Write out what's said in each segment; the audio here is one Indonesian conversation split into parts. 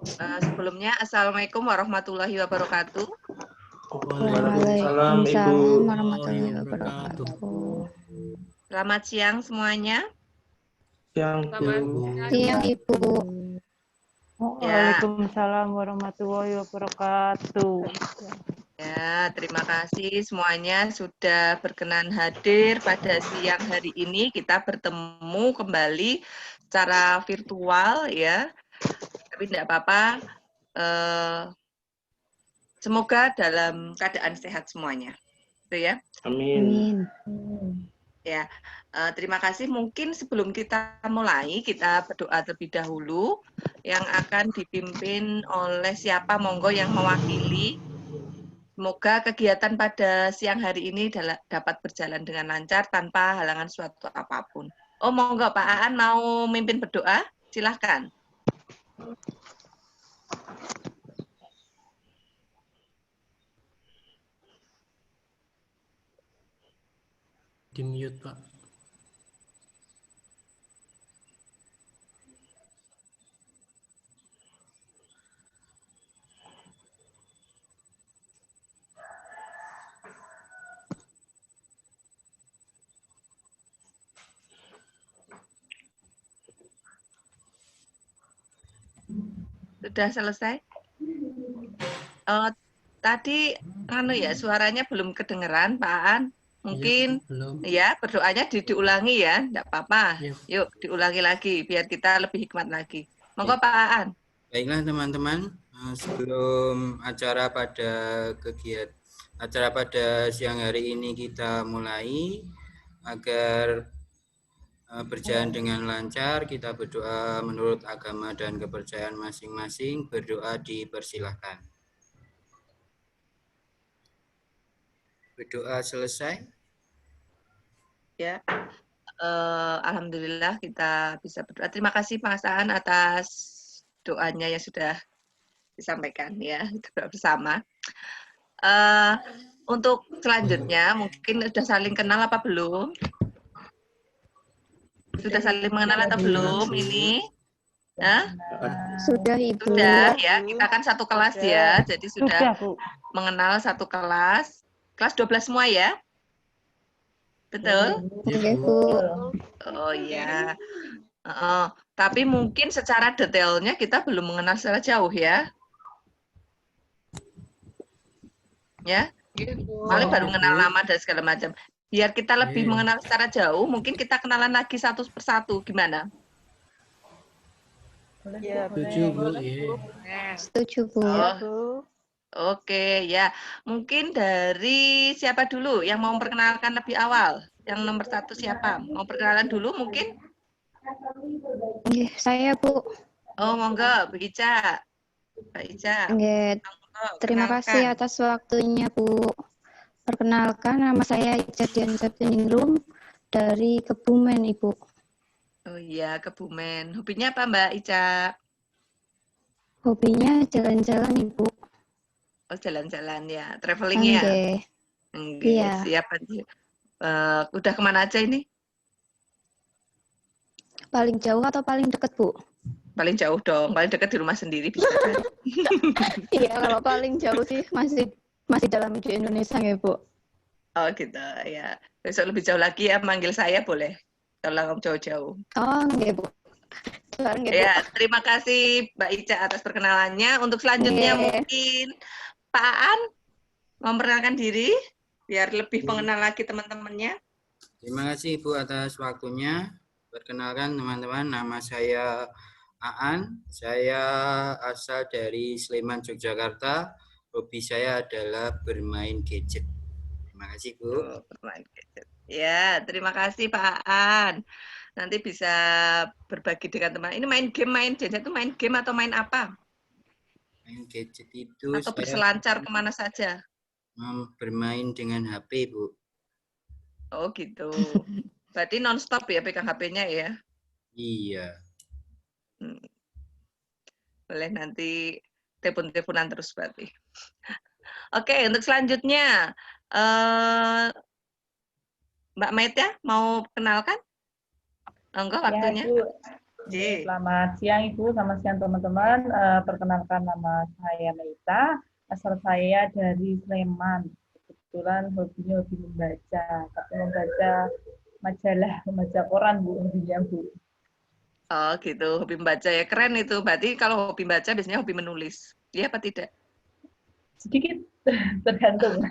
Sebelumnya, Assalamualaikum warahmatullahi wabarakatuh. Waalaikumsalam Ibu. warahmatullahi wabarakatuh. Selamat siang semuanya. Siang Bu. Siang Ibu. Waalaikumsalam warahmatullahi wabarakatuh. Ya, terima kasih semuanya sudah berkenan hadir pada siang hari ini. Kita bertemu kembali secara virtual ya. Tapi tidak apa-apa. Semoga dalam keadaan sehat semuanya. Itu ya. Amin. Ya, terima kasih. Mungkin sebelum kita mulai, kita berdoa terlebih dahulu yang akan dipimpin oleh siapa monggo yang mewakili. Semoga kegiatan pada siang hari ini dapat berjalan dengan lancar tanpa halangan suatu apapun. Oh, monggo Pak Aan mau mimpin berdoa? Silahkan. Di mute, Pak. Sudah selesai? Tadi suaranya belum kedengeran Pak Aan. Mungkin ya berdoanya diulangi ya, enggak apa-apa. Yuk diulangi lagi biar kita lebih hikmat lagi. Monggo Pak Aan. Baiklah teman-teman, sebelum acara pada siang hari ini kita mulai agar berjalan dengan lancar, kita berdoa menurut agama dan kepercayaan masing-masing. Berdoa dipersilahkan. Berdoa selesai. Ya, alhamdulillah kita bisa berdoa. Terima kasih Pak Aan atas doanya yang sudah disampaikan ya, kita bersama. Untuk selanjutnya mungkin sudah saling kenal apa belum? Sudah saling mengenal atau belum ini? Sudah Ibu. Sudah ya, kita kan satu kelas ya, jadi sudah mengenal satu kelas. Kelas 12 semua ya? Betul? Iya Bu. Oh iya. Tapi mungkin secara detailnya kita belum mengenal secara jauh ya. Ya, paling baru mengenal nama dan segala macam. Biar kita lebih mengenal secara jauh, mungkin kita kenalan lagi satu persatu. Gimana? Setuju Bu. Setuju Bu. Oke, ya. Mungkin dari siapa dulu yang mau memperkenalkan lebih awal? Yang nomor 1 siapa? Mau perkenalan dulu mungkin? Saya Bu. Oh, monggo, Bu Ica. Pak Ica. Terima kasih atas waktunya Bu. Perkenalkan, nama saya Ica Diansyah Ningrum dari Kebumen Ibu. Oh iya, Kebumen. Hobinya apa Mbak Ica? Hobinya jalan-jalan Ibu. Oh, jalan-jalan ya, traveling ya? Iya. Siap. Udah kemana aja ini? Paling jauh atau paling dekat Bu? Paling jauh dong, paling dekat di rumah sendiri bisa kan? Iya, kalau paling jauh sih masih dalam di Indonesia ya Bu. Oh gitu ya. Besok lebih jauh lagi ya, manggil saya boleh. Kalau jauh-jauh. Oh nggih Bu. Ya, terima kasih Mbak Ica atas perkenalannya. Untuk selanjutnya mungkin Pak Aan memperkenalkan diri biar lebih mengenal lagi teman-temannya. Terima kasih Ibu atas waktunya. Perkenalkan teman-teman, nama saya Aan. Saya asal dari Sleman, Yogyakarta. Hobi saya adalah bermain gadget. Terima kasih Bu. Bermain gadget. Ya, terima kasih Pak Aan. Nanti bisa berbagi dengan teman. Ini main gadget itu main game atau main apa? Main gadget itu atau berselancar kemana saja? Bermain dengan HP Bu. Oh gitu. Berarti non-stop ya pegang HP-nya ya? Iya. Boleh nanti telepon-teleponan terus berarti. Oke, untuk selanjutnya Mbak Maid ya, mau kenalkan? Enggak waktunya? J. Selamat siang Ibu, selamat siang teman-teman. Perkenalkan nama saya Meita, asal saya dari Sleman. Kebetulan hobinya hobi membaca, tapi membaca majalah, membaca koran Bu, hobinya Bu. Oh gitu, hobi membaca ya, keren itu. Berarti kalau hobi baca biasanya hobi menulis, iya apa tidak? Sedikit tergantung.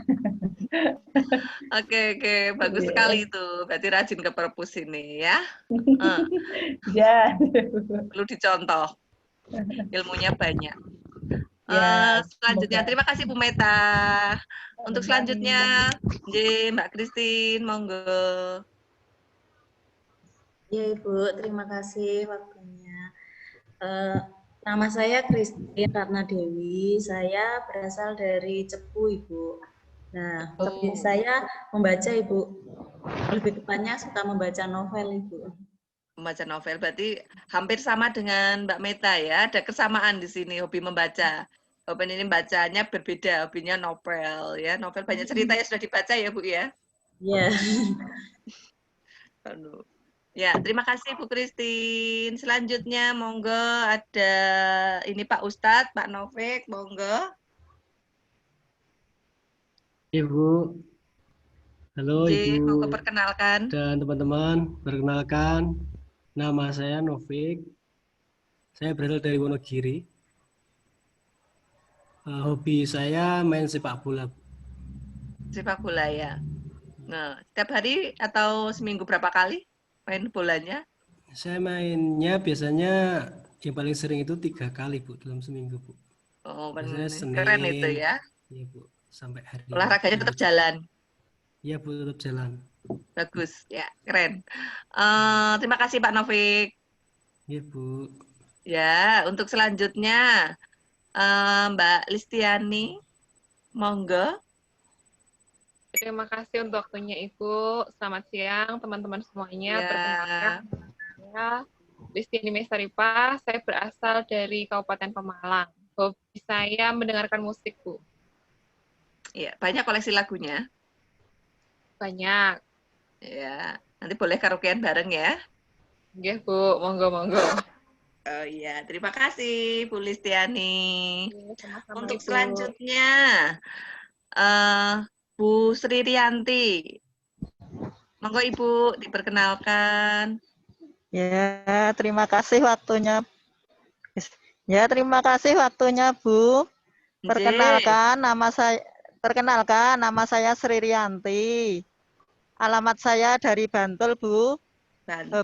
Oke, bagus sekali itu. Berarti rajin ke perpus ini ya. Ya. Perlu dicontoh, ilmunya banyak. Ya, Selanjutnya, semoga. terima kasih Bu Meta. Untuk selanjutnya, Mbak Christine, monggo. Ya Ibu, terima kasih waktunya. Nama saya Christine Ratna Dewi, saya berasal dari Cepu Ibu. Nah, hobi saya membaca Ibu, lebih tepatnya suka membaca novel Ibu. Membaca novel, berarti hampir sama dengan Mbak Meta ya, ada kesamaan di sini, hobi membaca. Hobi ini bacanya berbeda, hobinya novel ya, novel banyak cerita ya sudah dibaca ya Bu ya. Iya. Ya, terima kasih Bu Christine. Selanjutnya, monggo ada ini Pak Ustadz, Pak Novik, monggo. Ibu, halo Ibu Monggo perkenalkan. dan teman-teman. Perkenalkan, nama saya Novik. Saya berasal dari Wonogiri. Hobi saya main sepak bola. Sepak bola ya. Nah, setiap hari atau seminggu berapa kali main bolanya? Saya mainnya biasanya yang paling sering itu 3 kali Bu dalam seminggu Bu. Oh, Biasanya keren itu Senin, ya. iya Bu, sampai hari Olahraganya tetap Minggu. jalan. Iya Bu, tetap jalan. Bagus, ya keren. Terima kasih Pak Novik. Iya Bu. Ya, untuk selanjutnya Mbak Listiani, monggo. Terima kasih untuk waktunya Ibu. Selamat siang teman-teman semuanya. Ya. Perkenalkan, saya Listiani Mestaripa. Saya berasal dari Kabupaten Pemalang. Hobi saya mendengarkan musik, Bu. Ya, banyak koleksi lagunya. Banyak. Ya, nanti boleh karaokean bareng ya. Oke, Bu. Monggo. Oh iya, terima kasih Bu Listiani. Sama-sama, Untuk Ibu. selanjutnya, Bu Sri Rianti. Monggo Ibu diperkenalkan. Ya, terima kasih waktunya. Ya, terima kasih waktunya, Bu. Perkenalkan nama saya Sri Rianti. Alamat saya dari Bantul, Bu. Bantul.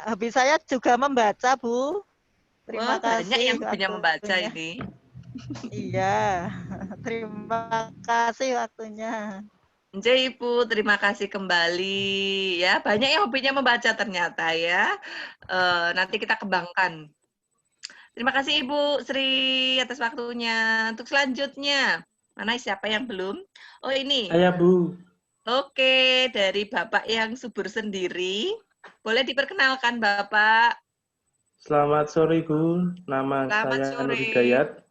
Hobi saya juga membaca, Bu. Terima kasih. Banyak yang hobinya membaca ini. Iya, terima kasih waktunya. Ibu, terima kasih kembali ya. Banyak yang hobinya membaca ternyata ya. Nanti kita kembangkan. Terima kasih Ibu Sri atas waktunya. Untuk selanjutnya, mana siapa yang belum? Oh ini. Saya Bu. Oke, dari Bapak yang subur sendiri. Boleh diperkenalkan Bapak? Selamat sore Bu. Nama saya sore. Nur Hidayat.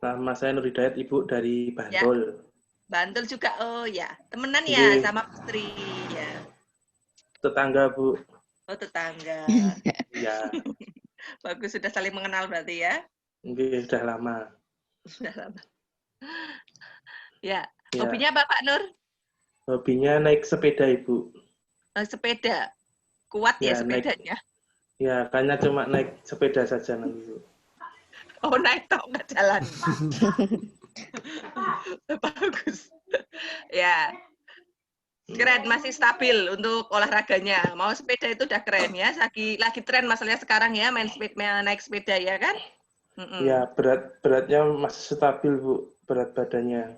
Nama saya Nur Hidayat, Ibu dari Bantul. Ya. Bantul juga, oh ya. Temenan ya sama Putri ya. Tetangga Bu. Oh tetangga. Ya. Bagus, sudah saling mengenal berarti ya? Sudah lama. Sudah lama. Ya. Hobinya apa Pak Nur? Hobinya naik sepeda Ibu. Sepeda. Kuat ya sepedanya? Ya, kayaknya cuma naik sepeda saja nanti Bu. Oh naik tok nggak jalan. Bagus. Ya. Keren, masih stabil untuk olahraganya. Mau sepeda itu udah keren ya. Lagi tren masalahnya sekarang ya, naik sepeda ya kan? Ya, beratnya masih stabil Bu, berat badannya.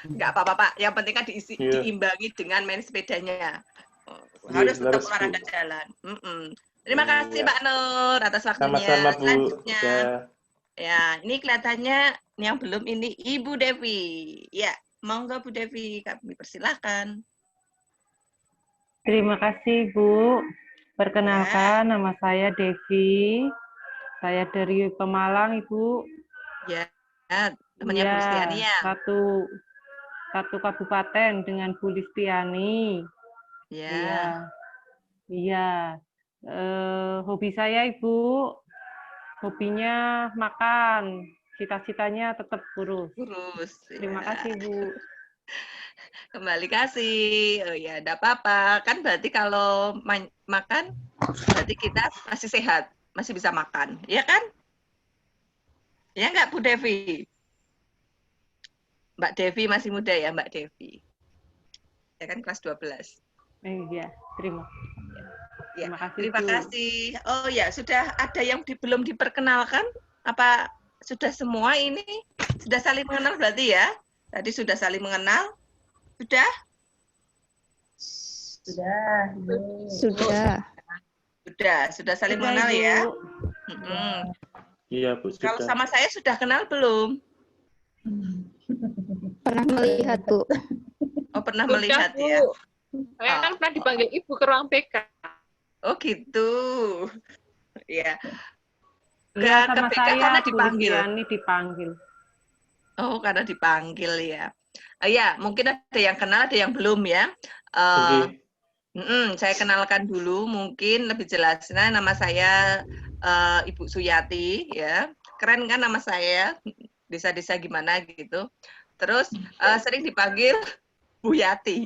Enggak apa-apa Pak, yang penting kan diimbangi dengan main sepedanya. Harus tetap olahraga jalan. Terima kasih Pak Nur atas waktunya. Sama-sama Bu. Selanjutnya, ya ini kelihatannya yang belum ini Ibu Devi. Ya, monggo Bu Devi, kami persilahkan. Terima kasih Bu. Perkenalkan, nama saya Devi. Saya dari Pemalang, Ibu. Ya, temannya Bu Listiani ya. Satu kabupaten dengan Bu Listiani. Ya. Iya. Iya. Hobi saya, Ibu, hobinya makan. Cita-citanya tetap kurus. Kurus. Terima Ya. kasih, Bu. Kembali kasih. Oh ya, enggak apa-apa. Kan berarti kalau makan berarti kita masih sehat, masih bisa makan. Ya kan? Ya enggak, Bu Devi? Mbak Devi masih muda ya, Mbak Devi. Ya kan kelas 12. Iya, terima. Ya, Terima kasih, terima Bu. kasih. Oh ya, sudah ada yang belum diperkenalkan? Apa sudah semua ini? Sudah saling mengenal berarti ya? Tadi sudah saling mengenal? Sudah? Sudah. Sudah saling Sudah, mengenal Ibu. ya? Iya, Bu, Kalau sudah. sama saya sudah kenal belum? Pernah melihat, Bu. Oh, pernah Sudah, melihat Bu. ya? Saya kan pernah dipanggil Ibu ke ruang BK. Oh gitu. Ya. Iya, Ke sama BK saya, karena Bu dipanggil. Listiani dipanggil. Oh, karena dipanggil ya. Ya, mungkin ada yang kenal, ada yang belum ya. Saya kenalkan dulu, mungkin lebih jelasnya nama saya Ibu Suyati ya. Keren kan nama saya? Desa-desa gimana gitu. Terus sering dipanggil Bu Yati.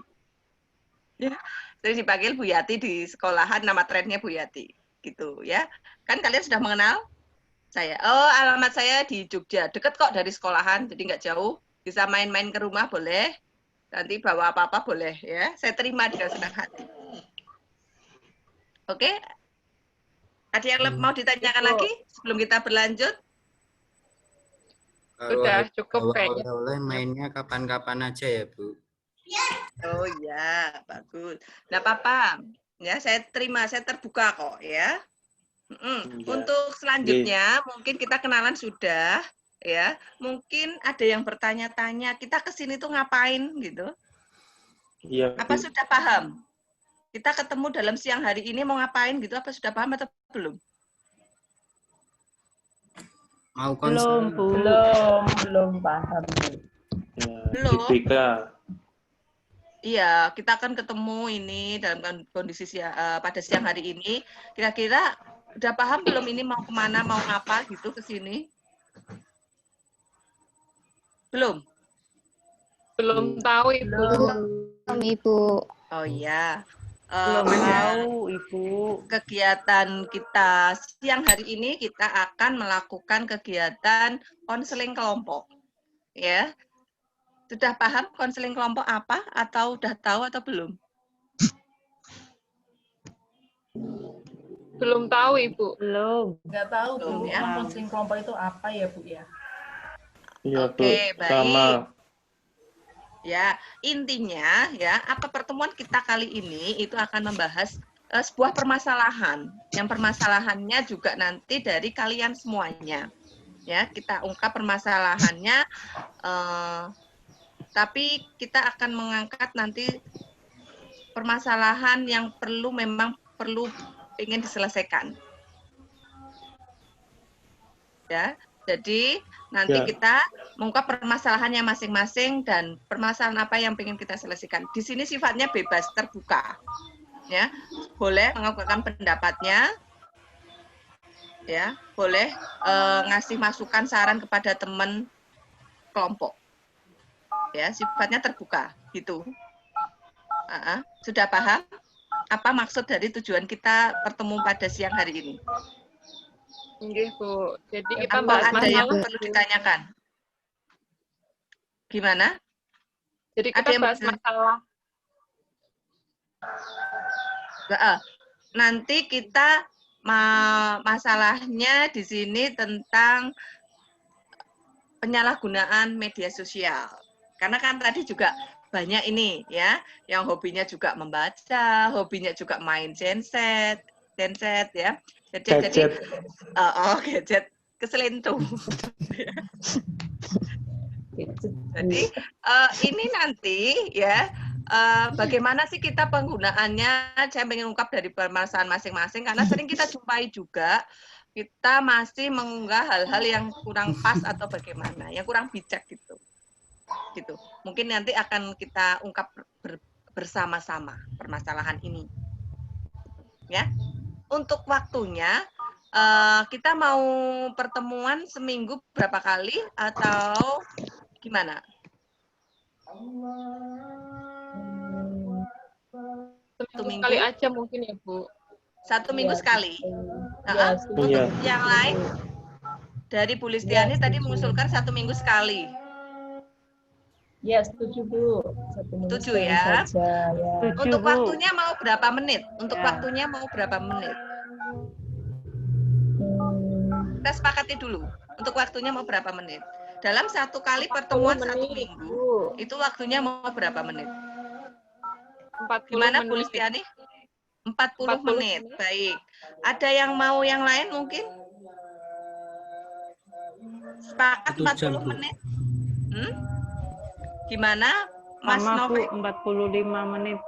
Ya, sering dipanggil Bu Yati di sekolahan, nama trennya Bu Yati gitu ya. Kan kalian sudah mengenal saya. Oh, alamat saya di Jogja, deket kok dari sekolahan, jadi nggak jauh. Bisa main-main ke rumah boleh. Nanti bawa apa-apa boleh ya. Saya terima dengan senang hati. Oke, ada yang mau ditanyakan lagi sebelum kita berlanjut? Sudah cukup kayaknya. Oleh mainnya kapan-kapan aja ya, Bu. Oh ya, bagus. Nggak apa-apa. Ya, saya terima, saya terbuka kok ya. Untuk selanjutnya mungkin kita kenalan sudah ya. Mungkin ada yang bertanya-tanya, kita kesini tuh ngapain gitu? Iya. Apa sudah paham? Kita ketemu dalam siang hari ini mau ngapain gitu? Apa sudah paham atau belum? Mau Belum, Bu. Belum paham. Ya, Belum. di BK. Iya, kita akan ketemu ini dalam kondisi pada siang hari ini. Kira-kira udah paham belum ini mau kemana, mau apa gitu ke sini? Belum? Belum tahu, Ibu. Belum, Ibu. Oh iya. Belum tahu, Ibu. Kegiatan kita siang hari ini kita akan melakukan kegiatan konseling kelompok. Ya. Sudah paham konseling kelompok apa atau udah tahu atau belum? Belum tahu, Ibu. Belum. Nggak tahu, Belum, Bu. ya. Konseling kelompok itu apa ya, Bu ya? Iya, Bu. Oke, baik. Sama. Ya, intinya ya, apa pertemuan kita kali ini itu akan membahas sebuah permasalahan. Yang permasalahannya juga nanti dari kalian semuanya. Ya, kita ungkap permasalahannya, tapi kita akan mengangkat nanti permasalahan yang memang perlu ingin diselesaikan. Ya, jadi nanti kita mengungkap permasalahannya masing-masing dan permasalahan apa yang ingin kita selesaikan. Di sini sifatnya bebas, terbuka. Ya, boleh mengungkapkan pendapatnya. Ya, boleh ngasih masukan saran kepada teman kelompok. Ya, sifatnya terbuka gitu. Sudah paham apa maksud dari tujuan kita pertemuan pada siang hari ini? Iya, Bu. Jadi kita Apa bahas ada yang masalah. perlu ditanyakan? Gimana? Jadi kita bahas masalah. Nanti kita masalahnya di sini tentang penyalahgunaan media sosial. Karena kan tadi juga banyak ini ya, yang hobinya juga membaca, hobinya juga main genset ya. Jadi gadget keselintuh. Jadi ini nanti ya bagaimana sih kita penggunaannya, saya ingin ungkap dari permasalahan masing-masing karena sering kita jumpai juga kita masih mengunggah hal-hal yang kurang pas atau bagaimana, yang kurang bijak gitu. Mungkin nanti akan kita ungkap bersama-sama permasalahan ini. Ya, untuk waktunya kita mau pertemuan seminggu berapa kali atau gimana? Seminggu sekali aja mungkin ya, Bu. Satu minggu sekali. Ya, Untuk yang lain dari Bu Listiani tadi mengusulkan 1 minggu sekali. Ya, setuju Bu. 1 minggu Setuju sekali ya. saja, ya. Untuk waktunya mau berapa menit? Untuk Ya. waktunya mau berapa menit? Kita sepakati dulu. Untuk waktunya mau berapa menit? Dalam 1 kali pertemuan 1 minggu, itu waktunya mau berapa menit? 40 Gimana Bu menit. Listiani? 40 menit. Baik. Ada yang mau yang lain mungkin? Sepakat 40 menit? Gimana Mas Sama Bu, Novik? 45 menit.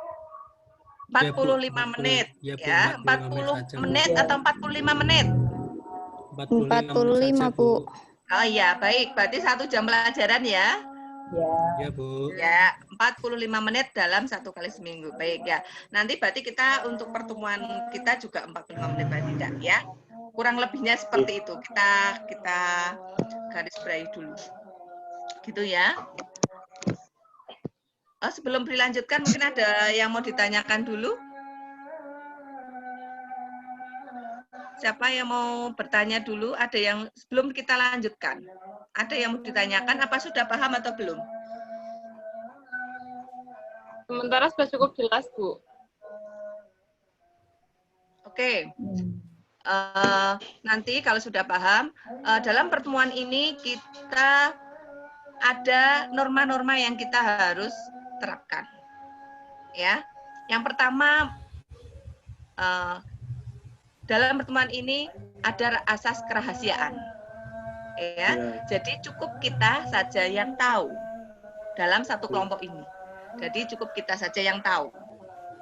45 menit. Ya, 40 menit atau 45 menit? 45, Bu. Oh iya, baik. Berarti 1 jam pelajaran ya? Ya, Bu. Ya, 45 menit dalam 1 kali seminggu. Baik ya. Nanti berarti kita untuk pertemuan kita juga 45 menit berarti tidak ya. Kurang lebihnya seperti itu. Kita garis bawahi dulu. Gitu ya. Oh, sebelum dilanjutkan mungkin ada yang mau ditanyakan dulu? Siapa yang mau bertanya dulu? Ada yang sebelum kita lanjutkan? Ada yang mau ditanyakan? Apa sudah paham atau belum? Sementara sudah cukup jelas, Bu. Oke. Nanti kalau sudah paham, dalam pertemuan ini kita ada norma-norma yang kita harus terapkan. Ya. Yang pertama, dalam pertemuan ini ada asas kerahasiaan. Ya. Jadi cukup kita saja yang tahu dalam satu kelompok ini. Jadi cukup kita saja yang tahu.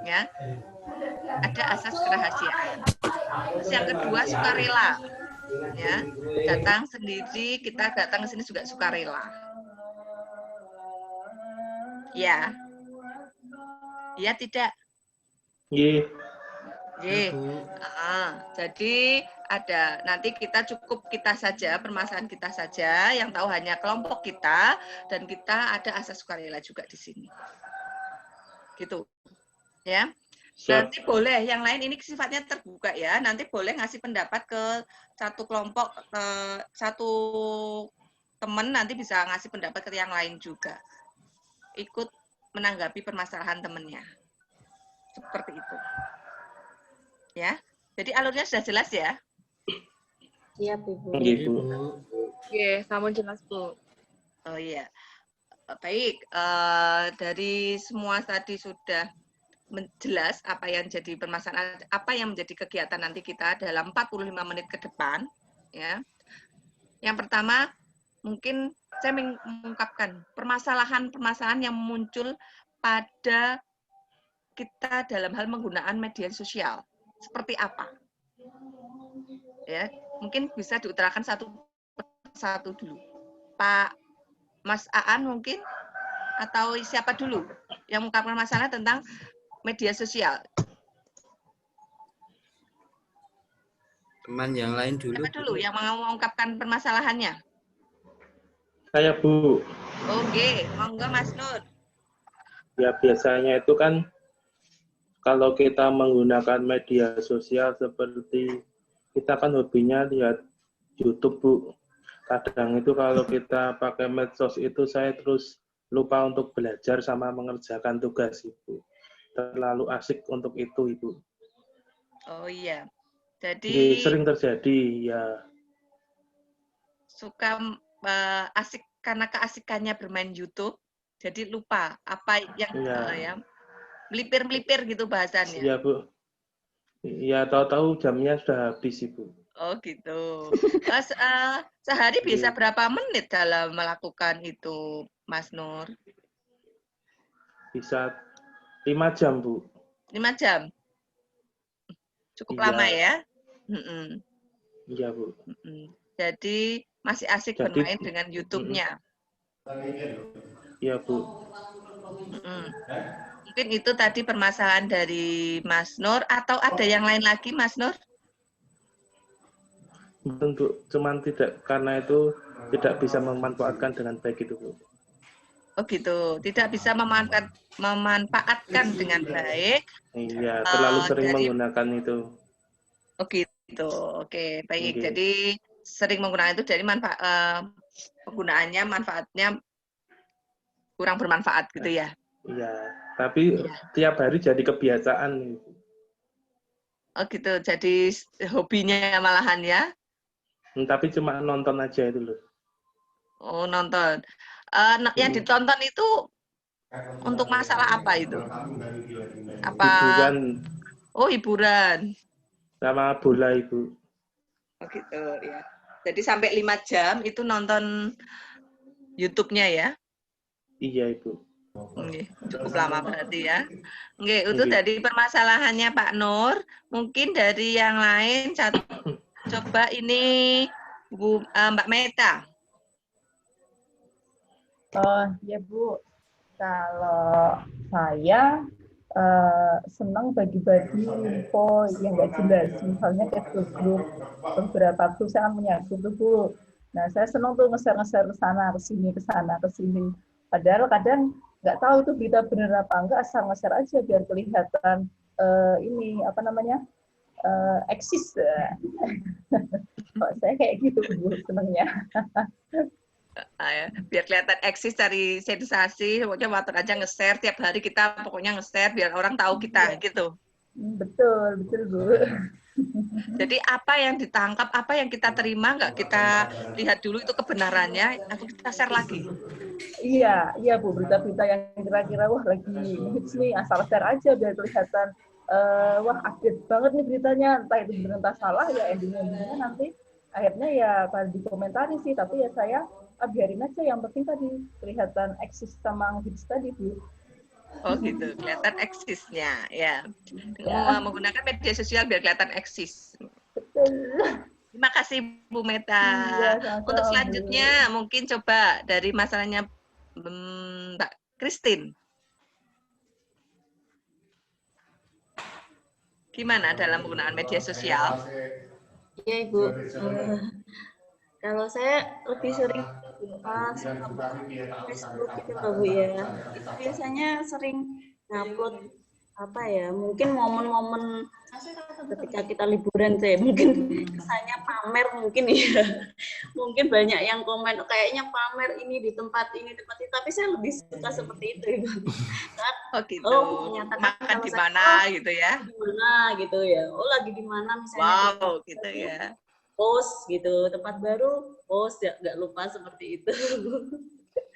Ya. Ada asas kerahasiaan. Terus yang kedua sukarela. Ya. Datang sendiri, kita datang ke sini juga sukarela. Ya. Ya tidak? Iya. Jadi ada nanti kita cukup kita saja, permasalahan kita saja yang tahu hanya kelompok kita, dan kita ada asas sukarela juga di sini. Gitu. Ya. Nanti boleh yang lain ini sifatnya terbuka ya. Nanti boleh ngasih pendapat ke satu kelompok, satu teman nanti bisa ngasih pendapat ke yang lain juga. Ikut menanggapi permasalahan temannya. Seperti itu. Ya. Jadi alurnya sudah jelas ya? Siap, Ibu. Oke, sama jelas, Bu. Oh iya. Baik, dari semua tadi sudah jelas apa yang jadi permasalahan, apa yang menjadi kegiatan nanti kita dalam 45 menit ke depan, ya. Yang pertama, mungkin saya mengungkapkan permasalahan-permasalahan yang muncul pada kita dalam hal menggunakan media sosial. Seperti apa? Ya, mungkin bisa diutarakan satu persatu dulu. Pak Mas Aan mungkin, atau siapa dulu yang mengungkapkan masalah tentang media sosial? Teman yang lain dulu. Siapa dulu yang mengungkapkan permasalahannya? Saya, Bu. Oke, monggo Mas Nur. Ya, biasanya itu kan kalau kita menggunakan media sosial seperti kita kan hobinya lihat YouTube, Bu. Kadang itu kalau kita pakai medsos itu saya terus lupa untuk belajar sama mengerjakan tugas, Ibu. Terlalu asik untuk itu, Ibu. Oh iya. Jadi sering terjadi ya. Suka asik karena keasikannya bermain YouTube, jadi lupa apa yang ya melipir-melipir gitu bahasannya. Iya, Bu. Iya, tahu-tahu jamnya sudah habis, Ibu. Oh gitu. Sehari bisa berapa menit dalam melakukan itu, Mas Nur? Bisa 5 jam, Bu. 5 jam? Cukup lama ya? Iya, Bu. Jadi masih asik bermain dengan YouTube-nya? Iya, Bu. Mungkin itu tadi permasalahan dari Mas Nur, atau ada yang lain lagi, Mas Nur? Untuk cuman tidak, karena itu tidak bisa memanfaatkan dengan baik itu, Bu. Oh gitu, tidak bisa memanfaatkan dengan baik. Iya, terlalu sering menggunakan itu. Oh gitu, oke, baik. Jadi sering menggunakan itu, jadi penggunaannya, manfaatnya kurang bermanfaat gitu ya? Iya, tapi tiap hari jadi kebiasaan. Oh gitu, jadi hobinya malahan ya? Tapi cuma nonton aja itu loh. Oh nonton. Yang ditonton itu untuk masalah apa itu? Apa? Hiburan. Oh hiburan. Sama bola, Ibu. Oh gitu ya. Jadi sampai 5 jam itu nonton YouTube-nya ya? Iya, Ibu. Cukup lama berarti ya. Itu dari permasalahannya Pak Nur. Mungkin dari yang lain, coba ini Mbak Meta. Oh ya Bu, kalau saya senang bagi-bagi info yang nggak jelas, misalnya ke grup, beberapa grup saya punya grup tuh Bu. Nah saya senang tuh nge-share ke sana, ke sini, ke sana, ke sini. Padahal kadang nggak tahu itu berita benar apa enggak, asal nge-share aja biar kelihatan ini apa namanya eksis. Kok saya kayak gitu Bu, senangnya. Biar kelihatan eksis, cari sensasi, pokoknya water aja nge-share tiap hari, kita pokoknya nge-share biar orang tahu kita gitu. Betul Bu. Jadi apa yang ditangkap, apa yang kita terima, nggak kita lihat dulu itu kebenarannya, atau kita share lagi. Iya Bu, berita-berita yang kira-kira wah lagi hits nih, asal share aja biar kelihatan wah update banget nih beritanya, entah itu benar entah salah ya, endingnya nanti akhirnya ya pada dikomentari sih, tapi ya saya biarin aja, yang penting tadi kelihatan eksis sama hits tadi Bu. Oh gitu, kelihatan eksisnya ya. Menggunakan media sosial biar kelihatan eksis. Betul. Terima kasih Bu Meta. Untuk selanjutnya mungkin coba dari masalahnya Mbak Christine. Gimana dalam penggunaan media sosial? Iya Ibu. Kalau saya lebih sering Facebook gitu loh Bu ya. Itu biasanya sering ngupload apa ya, mungkin momen-momen ketika kita liburan saya mungkin kesannya pamer mungkin ya. Mungkin banyak yang komen kayaknya pamer ini di tempat ini, tapi saya lebih suka seperti itu Ibu. Oh gitu. Makan di mana gitu ya. Di mana gitu ya. Oh lagi di mana misalnya. Wow gitu ya. Post gitu, tempat baru post, ya nggak lupa seperti itu.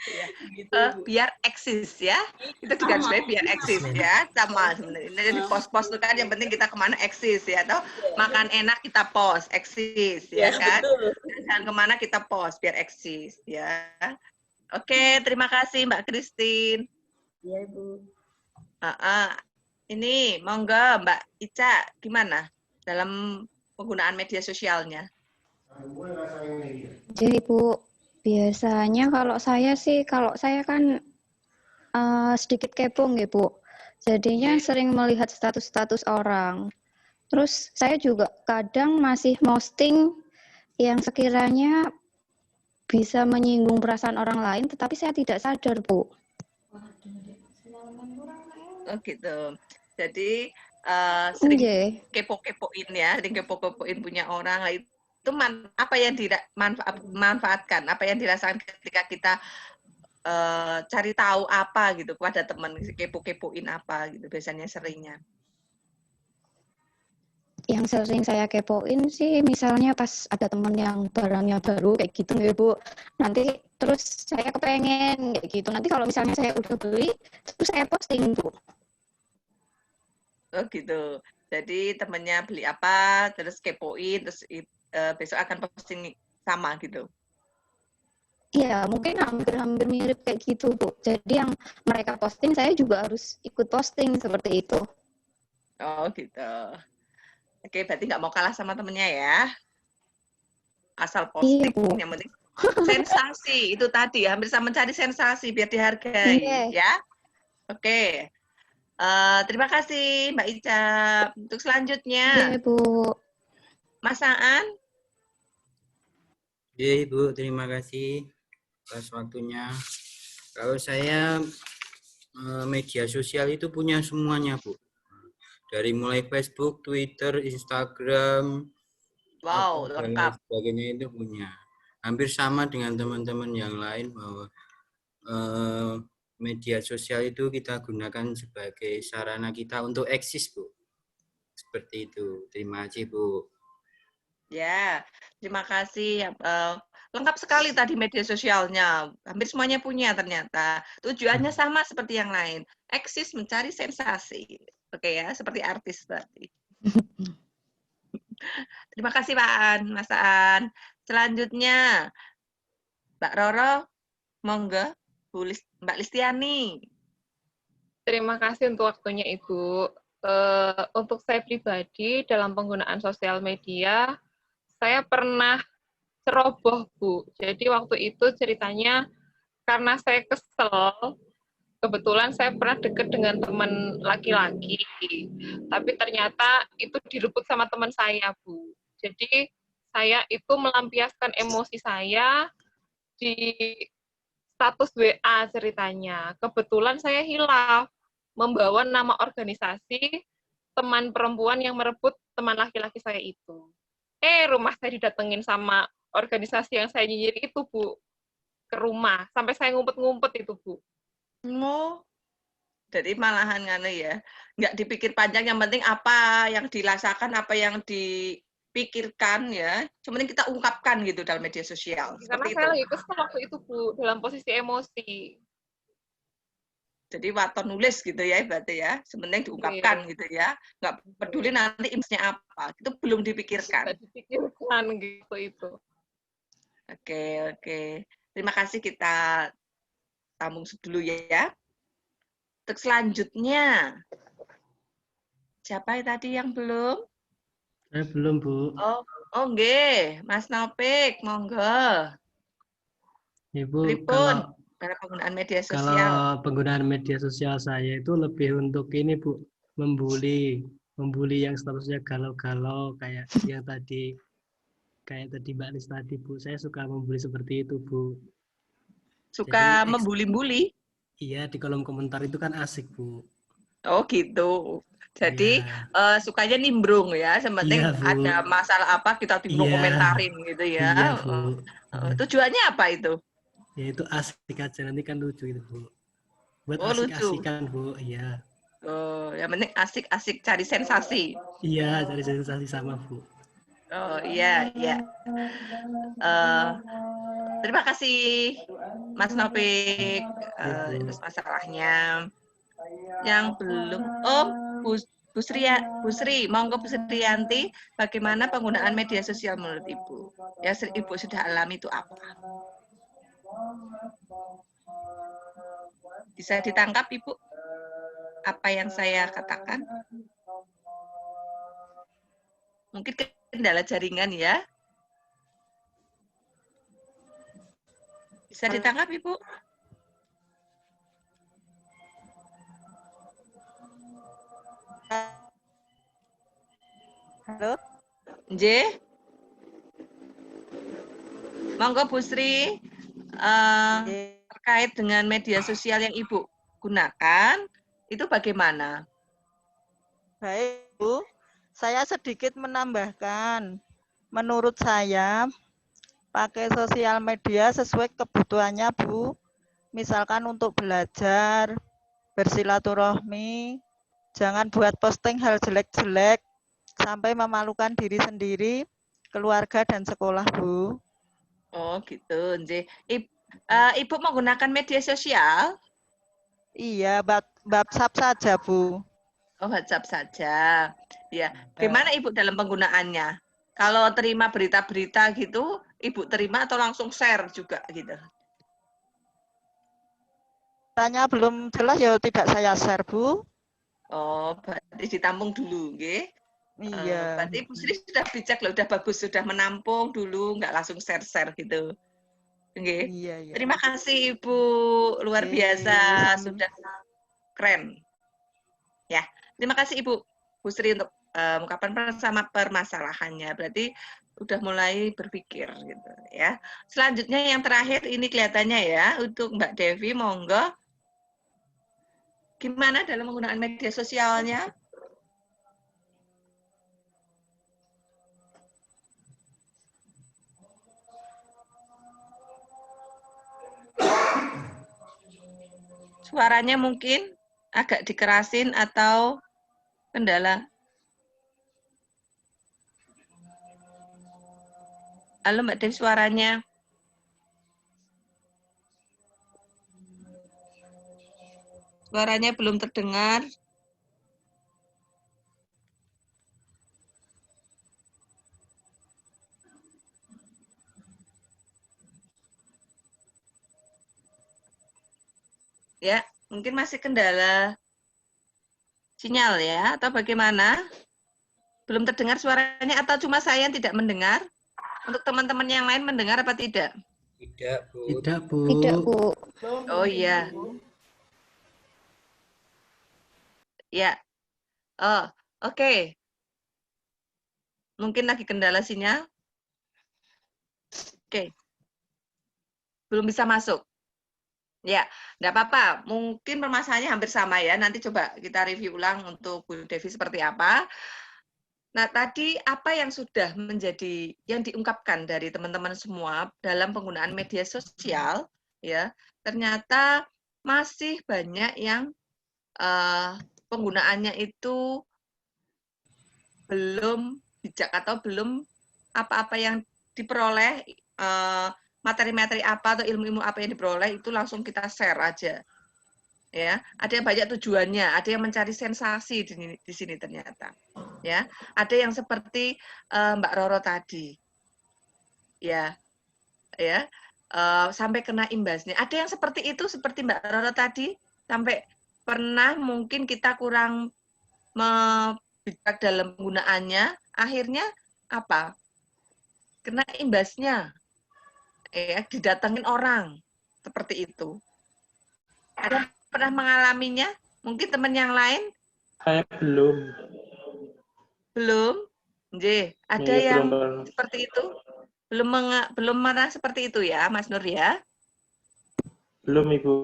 Ya. Gitu, biar eksis ya, itu juga sebenarnya biar eksis ya, sama sebenarnya. Jadi post-post itu kan yang penting kita kemana eksis ya, atau makan enak kita post eksis ya kan, dan kemana kita post biar eksis ya. Oke, terima kasih Mbak Christine. Iya Ibu. Ini monggo Mbak Ica, gimana dalam penggunaan media sosialnya? Jadi Bu, biasanya kalau saya kan sedikit kepo nggih Bu. Jadinya sering melihat status-status orang. Terus saya juga kadang masih posting yang sekiranya bisa menyinggung perasaan orang lain, tetapi saya tidak sadar Bu. Oh gitu. Jadi sering kepo-kepoin ya, sering kepo-kepoin punya orang lah. Itu apa yang dimanfaatkan, apa yang dirasakan ketika kita cari tahu apa gitu kepada teman, kepo-kepoin apa gitu biasanya seringnya. Yang sering saya kepoin sih misalnya pas ada teman yang barangnya baru kayak gitu nih Bu. Nanti terus saya kepengen kayak gitu. Nanti kalau misalnya saya udah beli, terus saya posting Bu. Oh gitu. Jadi temennya beli apa, terus kepoin, terus besok akan posting sama gitu. Iya, mungkin hampir mirip kayak gitu, Bu. Jadi yang mereka posting, saya juga harus ikut posting seperti itu. Oh gitu. Oke, berarti nggak mau kalah sama temennya ya. Asal posting, yang penting sensasi. Itu tadi, hampir sama mencari sensasi biar dihargai, ya. Oke. Terima kasih Mbak Ica. Untuk selanjutnya, Iya, Bu. Mas Aan. Oke, Ibu, terima kasih atas waktunya. Kalau saya media sosial itu punya semuanya, Bu. Dari mulai Facebook, Twitter, Instagram, Wow, dan lain lengkap. sebagainya itu punya. Hampir sama dengan teman-teman yang lain bahwa media sosial itu kita gunakan sebagai sarana kita untuk eksis, Bu. Seperti itu. Terima kasih, Bu. Ya, terima kasih. Lengkap sekali tadi media sosialnya. Hampir semuanya punya ternyata. Tujuannya sama seperti yang lain. Eksis mencari sensasi. Oke ya, seperti artis tadi. Terima kasih Pak An, Mas Aan. Selanjutnya, Mbak Roro, monggo, Mbak Listiani. Terima kasih untuk waktunya, Ibu. Untuk saya pribadi, dalam penggunaan sosial media, saya pernah ceroboh, Bu. Jadi waktu itu ceritanya, karena saya kesel, kebetulan saya pernah deket dengan teman laki-laki, tapi ternyata itu direbut sama teman saya, Bu. Jadi saya itu melampiaskan emosi saya di status WA ceritanya. Kebetulan saya hilaf, membawa nama organisasi teman perempuan yang merebut teman laki-laki saya itu. Rumah saya didatengin sama organisasi yang saya nyinyir itu, Bu. Ke rumah. Sampai saya ngumpet-ngumpet itu, Bu. Jadi malahan ngene ya, nggak dipikir panjang, yang penting apa yang dirasakan, apa yang dipikirkan ya, yang penting kita ungkapkan gitu dalam media sosial. Karena Seperti saya itu. lagi kesel waktu itu, Bu, dalam posisi emosi. Jadi waton nulis gitu ya, berarti ya, sebenarnya diungkapkan gitu ya, nggak peduli nanti impactnya apa, itu belum dipikirkan. Nggak dipikirkan gitu itu. Oke. Terima kasih, kita sambung dulu ya. Untuk selanjutnya, siapa tadi yang belum? Saya belum, Bu. Oh nggih, Mas Nopik, monggo. Ibu, Pripun dalam penggunaan media sosial? kalau penggunaan media sosial saya itu lebih untuk ini, Bu, membuli yang statusnya galau-galau kayak yang tadi Mbak Lis tadi, Bu. Saya suka membuli seperti itu, Bu. Suka membuli-buli? Iya, di kolom komentar itu kan asik, Bu. Oh gitu. Jadi sukanya nimbrung ya, sementing ada masalah apa kita nimbrung komentarin gitu ya. Iya, Bu. Tujuannya apa itu? Ya itu asik aja, nanti kan lucu itu, Bu. Buat lucu. asik-asikan, Bu. Iya. Yang penting asik-asik cari sensasi. Iya, cari sensasi sama, Bu. Oh iya. Terima kasih Mas Nopik atas masalahnya. Yang belum, Bu Sri, monggo Bu Sriyanti, bagaimana penggunaan media sosial menurut Ibu? Ya, Ibu sudah alami itu apa? Bisa ditangkap Ibu? Apa yang saya katakan? Mungkin kendala jaringan ya? Bisa ditangkap Ibu? Halo? Nggih. Monggo Bu Sri, terkait dengan media sosial yang Ibu gunakan, itu bagaimana? Baik, Bu. Saya sedikit menambahkan. Menurut saya, pakai sosial media sesuai kebutuhannya, Bu. Misalkan untuk belajar, bersilaturahmi, jangan buat posting hal jelek-jelek, sampai memalukan diri sendiri, keluarga, dan sekolah, Bu. Oh gitu, Ibu menggunakan media sosial? Iya, WhatsApp saja, Bu. Oh, WhatsApp saja. Ya, gimana Ibu dalam penggunaannya? Kalau terima berita-berita gitu, Ibu terima atau langsung share juga gitu? Tanya belum jelas ya tidak saya share, Bu. Oh, berarti ditampung dulu, nggih? Iya. Berarti Bu Sri sudah bijak loh, udah bagus, sudah menampung dulu, nggak langsung share-share gitu. Nggih. Iya. Terima kasih Ibu, luar biasa sudah Keren. Ya, terima kasih Ibu Bu Sri untuk ungkapan permasalahannya. Berarti udah mulai berpikir gitu ya. Selanjutnya yang terakhir ini kelihatannya ya untuk Mbak Devi, monggo. Gimana dalam menggunakan media sosialnya? Suaranya mungkin agak dikerasin atau kendala. Halo Mbak Dev, suaranya. Suaranya belum terdengar. Ya, mungkin masih kendala sinyal ya, atau bagaimana? Belum terdengar suaranya atau cuma saya yang tidak mendengar? Untuk teman-teman yang lain mendengar apa tidak? Tidak, Bu. Tidak, Bu. Tidak, Bu. Oh iya. Ya. Oh, oke. Mungkin lagi kendala sinyal. Oke. Belum bisa masuk. Ya, enggak apa-apa. Mungkin permasalahannya hampir sama ya. Nanti coba kita review ulang untuk Bu Devi seperti apa. Nah, tadi apa yang sudah menjadi yang diungkapkan dari teman-teman semua dalam penggunaan media sosial, ya, ternyata masih banyak yang penggunaannya itu belum bijak atau belum apa-apa yang diperoleh, materi-materi apa atau ilmu-ilmu apa yang diperoleh itu langsung kita share aja. Ya, ada yang banyak tujuannya, ada yang mencari sensasi di sini ternyata. Ya, ada yang seperti Mbak Roro tadi. Ya. Ya. Sampai kena imbasnya. Ada yang seperti itu seperti Mbak Roro tadi sampai pernah mungkin kita kurang bijak dalam penggunaannya, akhirnya apa? Kena imbasnya. Ya, didatengin orang seperti itu. Ada pernah mengalaminya? Mungkin teman yang lain? Saya belum. Belum? Nggih, ada Iya, yang belum. seperti itu? Belum pernah seperti itu ya, Mas Nur ya? Belum, Ibu.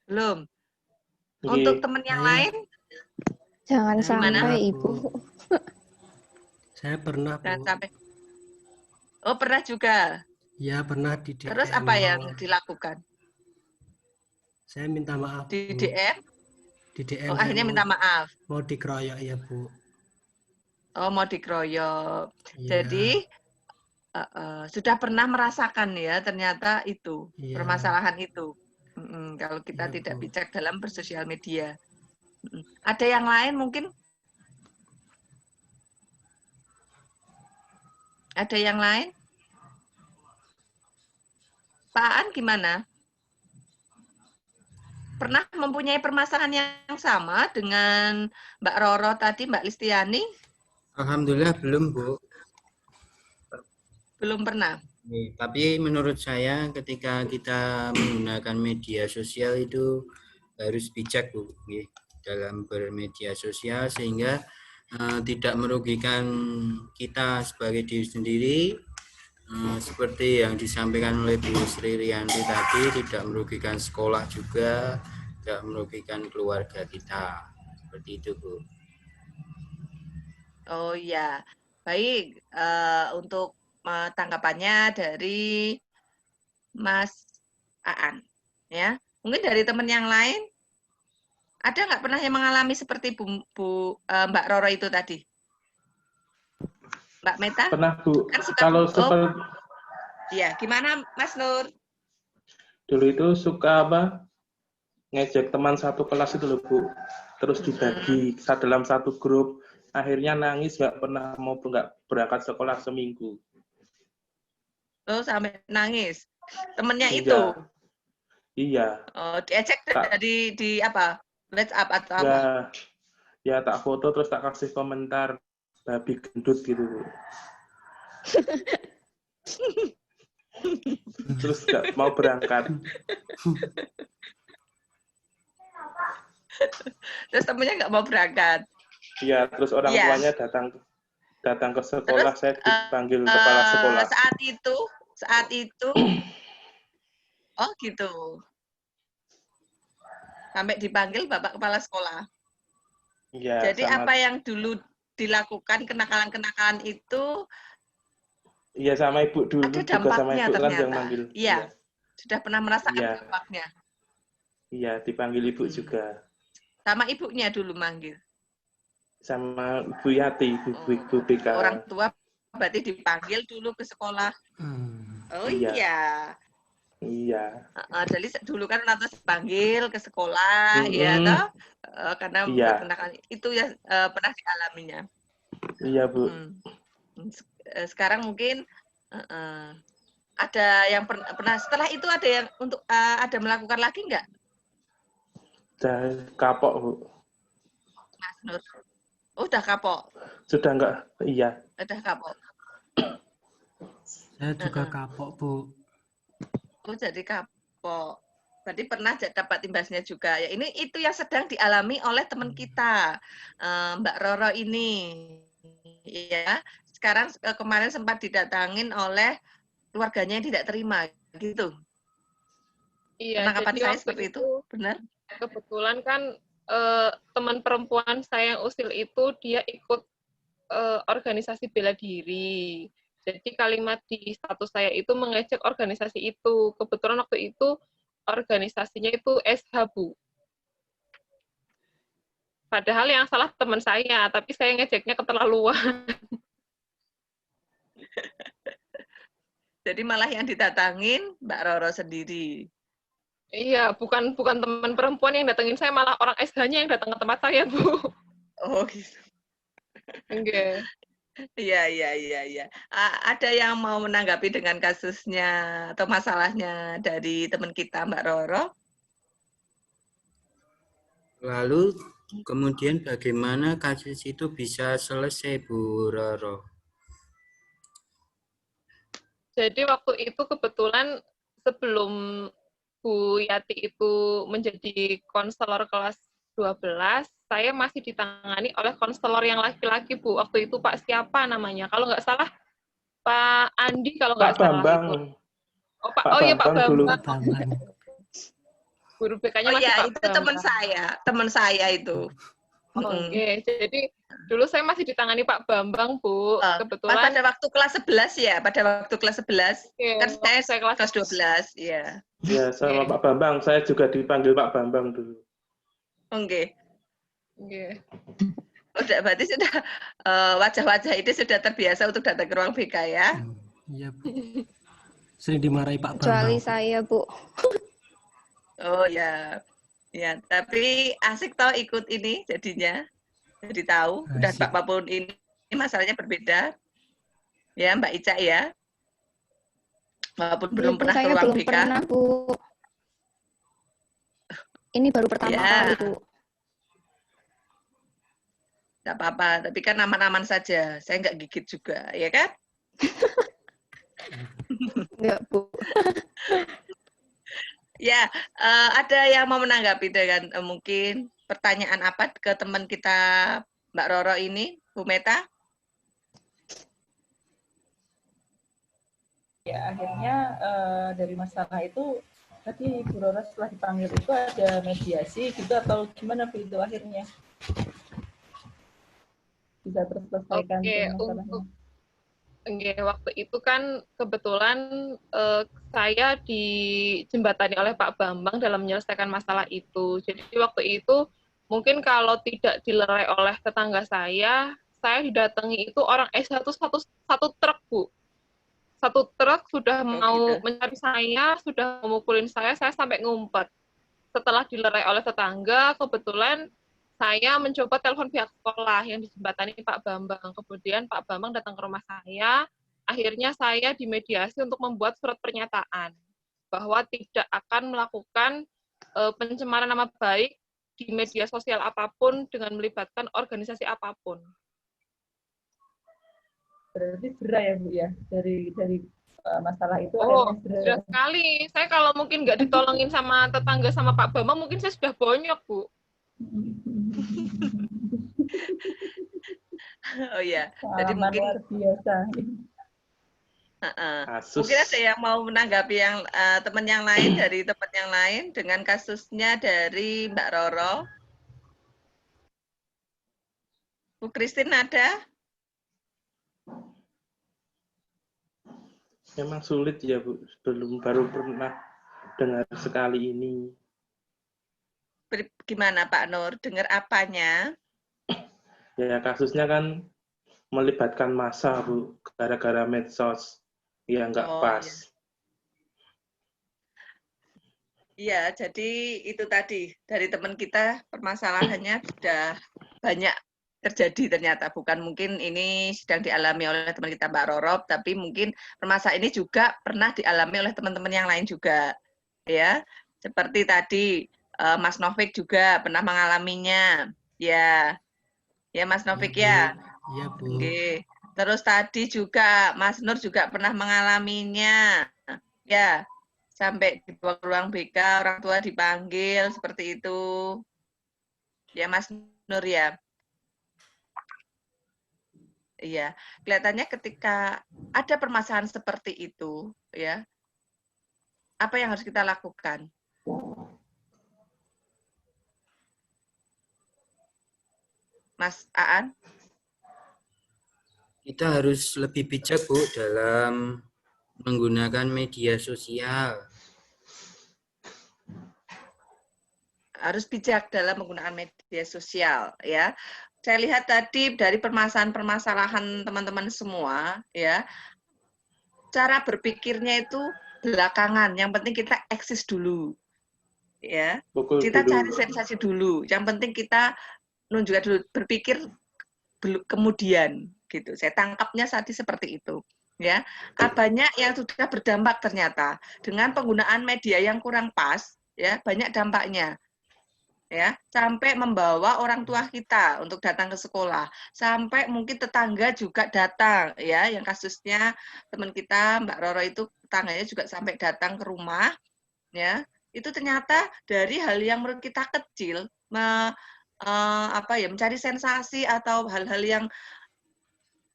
Belum. Nggih. Untuk teman yang lain? Jangan Gimana? sampai, Ibu. Saya pernah, Bu. Jangan sampai. Oh, pernah juga? Ya, pernah di DM. Terus apa yang dilakukan? Saya minta maaf, Di Bu. DM? Di DM. Oh, akhirnya minta maaf. Mau dikeroyok ya, Bu. Oh, mau dikeroyok. Ya. Jadi, sudah pernah merasakan ya, ternyata itu, Ya. permasalahan itu. Kalau kita Ya, tidak Bu. bijak dalam bersosial media. Ada yang lain mungkin? Ada yang lain? Pak Aan gimana? Pernah mempunyai permasalahan yang sama dengan Mbak Roro tadi, Mbak Listiani? Alhamdulillah belum, Bu. Belum pernah. Tapi menurut saya ketika kita menggunakan media sosial itu harus bijak, Bu, dalam bermedia sosial sehingga tidak merugikan kita sebagai diri sendiri, seperti yang disampaikan oleh Bu Sri Rianti tadi, tidak merugikan sekolah juga, tidak merugikan keluarga kita. Seperti itu, Bu. Oh ya, baik. Untuk tanggapannya dari Mas Aan, ya. Mungkin dari teman yang lain, ada nggak pernah yang mengalami seperti Mbak Roro itu tadi? Mbak Meta? Pernah, Bu. Kan suka, Kalau seperti ya, gimana Mas Nur? dulu itu suka ngejek teman satu kelas itu loh, Bu. Terus dibagi dalam satu grup. Akhirnya nangis, nggak pernah mau berangkat sekolah seminggu. Oh, sampai nangis. Temennya Iya. itu? Iya. Oh, diejek di apa? WhatsApp atau apa? Ya tak foto terus tak kasih komentar babi gendut gitu, Bu. Terus nggak mau berangkat. Terus temennya nggak mau berangkat. Iya, terus orang Iya. tuanya datang ke sekolah, Terus saya dipanggil kepala sekolah. saat itu, oh gitu. Sampai dipanggil Bapak Kepala Sekolah. Iya, Jadi apa yang dulu dilakukan kenakalan-kenakalan itu iya sama ibu dulu ada juga sama dampaknya ibu kan yang ternyata. manggil. Iya, sudah pernah merasakan Iya. dampaknya. Iya, dipanggil ibu juga. Sama ibunya dulu manggil. Sama Ibu Yati, Ibu BK. Orang tua berarti dipanggil dulu ke sekolah. Oh Iya. iya. Iya. Jadi dulu kan orang tua dipanggil ke sekolah, ya toh, karena Iya. kenakalan itu ya pernah dialaminya. Iya, Bu. Sekarang mungkin ada yang pernah setelah itu ada yang untuk ada melakukan lagi nggak? Udah kapok, Bu. Mas Nur. Oh, udah kapok. Sudah enggak? Iya. Udah kapok. Saya juga kapok, Bu. Oh, jadi kapok. Berarti pernah dapat imbasnya juga. Ya, ini itu yang sedang dialami oleh teman kita, Mbak Roro ini. Ya, sekarang kemarin sempat didatangin oleh keluarganya yang tidak terima, gitu. Iya, Penangkapan jadi saya waktu seperti itu, benar? Kebetulan kan teman perempuan saya yang usil itu dia ikut organisasi bela diri. Jadi kalimat di status saya itu mengejek organisasi itu. Kebetulan waktu itu organisasinya itu SH, Bu. Padahal yang salah teman saya, tapi saya ngejeknya keterlaluan. Jadi malah yang didatangin Mbak Roro sendiri. Iya, bukan teman perempuan yang datengin saya, malah orang SH-nya yang datang ke tempat saya, Bu. Oh, gitu. Enggak. Iya. Ada yang mau menanggapi dengan kasusnya atau masalahnya dari teman kita, Mbak Roro? Lalu kemudian bagaimana kasus itu bisa selesai, Bu Roro? Jadi waktu itu kebetulan sebelum Bu Yati itu menjadi konselor kelas 12, saya masih ditangani oleh konselor yang laki-laki, Bu. Waktu itu Pak siapa namanya? Kalau nggak salah, Pak Andi kalau nggak salah. Bambang. Itu. Pak Bambang dulu. Guru BK-nya Oh masih iya, Pak itu Bambang. teman saya itu. Oke, jadi dulu saya masih ditangani Pak Bambang, Bu. Kebetulan pada waktu kelas 11 ya, pada waktu kelas 11. Kan saya kelas 12, ya. Ya, sama Pak Bambang. Saya juga dipanggil Pak Bambang dulu. Oke. Oke. Udah, berarti sudah wajah-wajah itu sudah terbiasa untuk datang ke ruang BK ya? Iya, Bu. Sering dimarahi Pak Bambang. Kecuali saya, Bu. Oh ya. Ya, tapi asik toh ikut ini jadinya. Jadi tahu, udah apapun ini masalahnya berbeda. Ya, Mbak Ica ya. Walaupun belum pernah ke ruang BK. Pernah, Bu. Ini baru pertama kali, Bu. Nggak apa-apa, tapi kan aman-aman saja. Saya nggak gigit juga, ya kan? Enggak, Bu. Ya, ada yang mau menanggapi dengan mungkin pertanyaan apa ke teman kita Mbak Roro ini, Bu Meta? Ya, akhirnya dari masalah itu, tadi Bu Roro setelah dipanggil itu ada mediasi gitu atau gimana Bu itu akhirnya? Bisa terselesaikan masalahnya? Waktu itu kan kebetulan saya dijembatani oleh Pak Bambang dalam menyelesaikan masalah itu. Jadi waktu itu mungkin kalau tidak dilerai oleh tetangga saya didatangi itu orang satu truk, Bu. Satu truk sudah mau mencari saya, sudah memukulin saya sampai ngumpet. Setelah dilerai oleh tetangga, kebetulan saya mencoba telepon pihak sekolah yang dijembatani Pak Bambang. Kemudian Pak Bambang datang ke rumah saya. Akhirnya saya dimediasi untuk membuat surat pernyataan bahwa tidak akan melakukan pencemaran nama baik di media sosial apapun dengan melibatkan organisasi apapun. Berarti berat ya Bu ya dari masalah itu. Oh, berat sekali. Saya kalau mungkin nggak ditolongin sama tetangga sama Pak Bambang, mungkin saya sudah bonyok, Bu. Oh ya, jadi Pengalaman mungkin luar biasa. mungkin ada Kasus. yang mau menanggapi yang teman yang lain dari teman yang lain dengan kasusnya dari Mbak Roro. Bu Christine ada? Memang sulit ya Bu, baru pernah dengar sekali ini. Gimana Pak Nur? Dengar apanya? Ya kasusnya kan melibatkan massa Bu, gara-gara medsos. Ya nggak Oh pas. iya. Iya, jadi itu tadi dari teman kita permasalahannya sudah banyak terjadi ternyata, bukan mungkin ini sedang dialami oleh teman kita Mbak Roro, tapi mungkin permasalahan ini juga pernah dialami oleh teman-teman yang lain juga, ya. Seperti tadi Mas Novik juga pernah mengalaminya, ya Mas Novik ya. Iya, Bu. Oke. Terus tadi juga Mas Nur juga pernah mengalaminya, ya. Sampai dibawa ke ruang BK, orang tua dipanggil, seperti itu. Ya, Mas Nur ya. Iya, kelihatannya ketika ada permasalahan seperti itu, ya, apa yang harus kita lakukan? Mas Aan? Kita harus lebih bijak, Bu, dalam menggunakan media sosial. Harus bijak dalam menggunakan media sosial, ya. Saya lihat tadi dari permasalahan-permasalahan teman-teman semua, ya, cara berpikirnya itu belakangan. Yang penting kita eksis dulu, ya. Pukul Kita dulu. cari sensasi dulu. Yang penting kita menunjukkan dulu, berpikir kemudian, gitu. Saya tangkapnya saat ini seperti itu. Ya, banyak yang sudah berdampak ternyata dengan penggunaan media yang kurang pas, ya, banyak dampaknya. Ya, sampai membawa orang tua kita untuk datang ke sekolah, sampai mungkin tetangga juga datang, ya, yang kasusnya teman kita Mbak Roro itu tetangganya juga sampai datang ke rumah, ya, itu ternyata dari hal yang menurut kita kecil, mencari sensasi atau hal-hal yang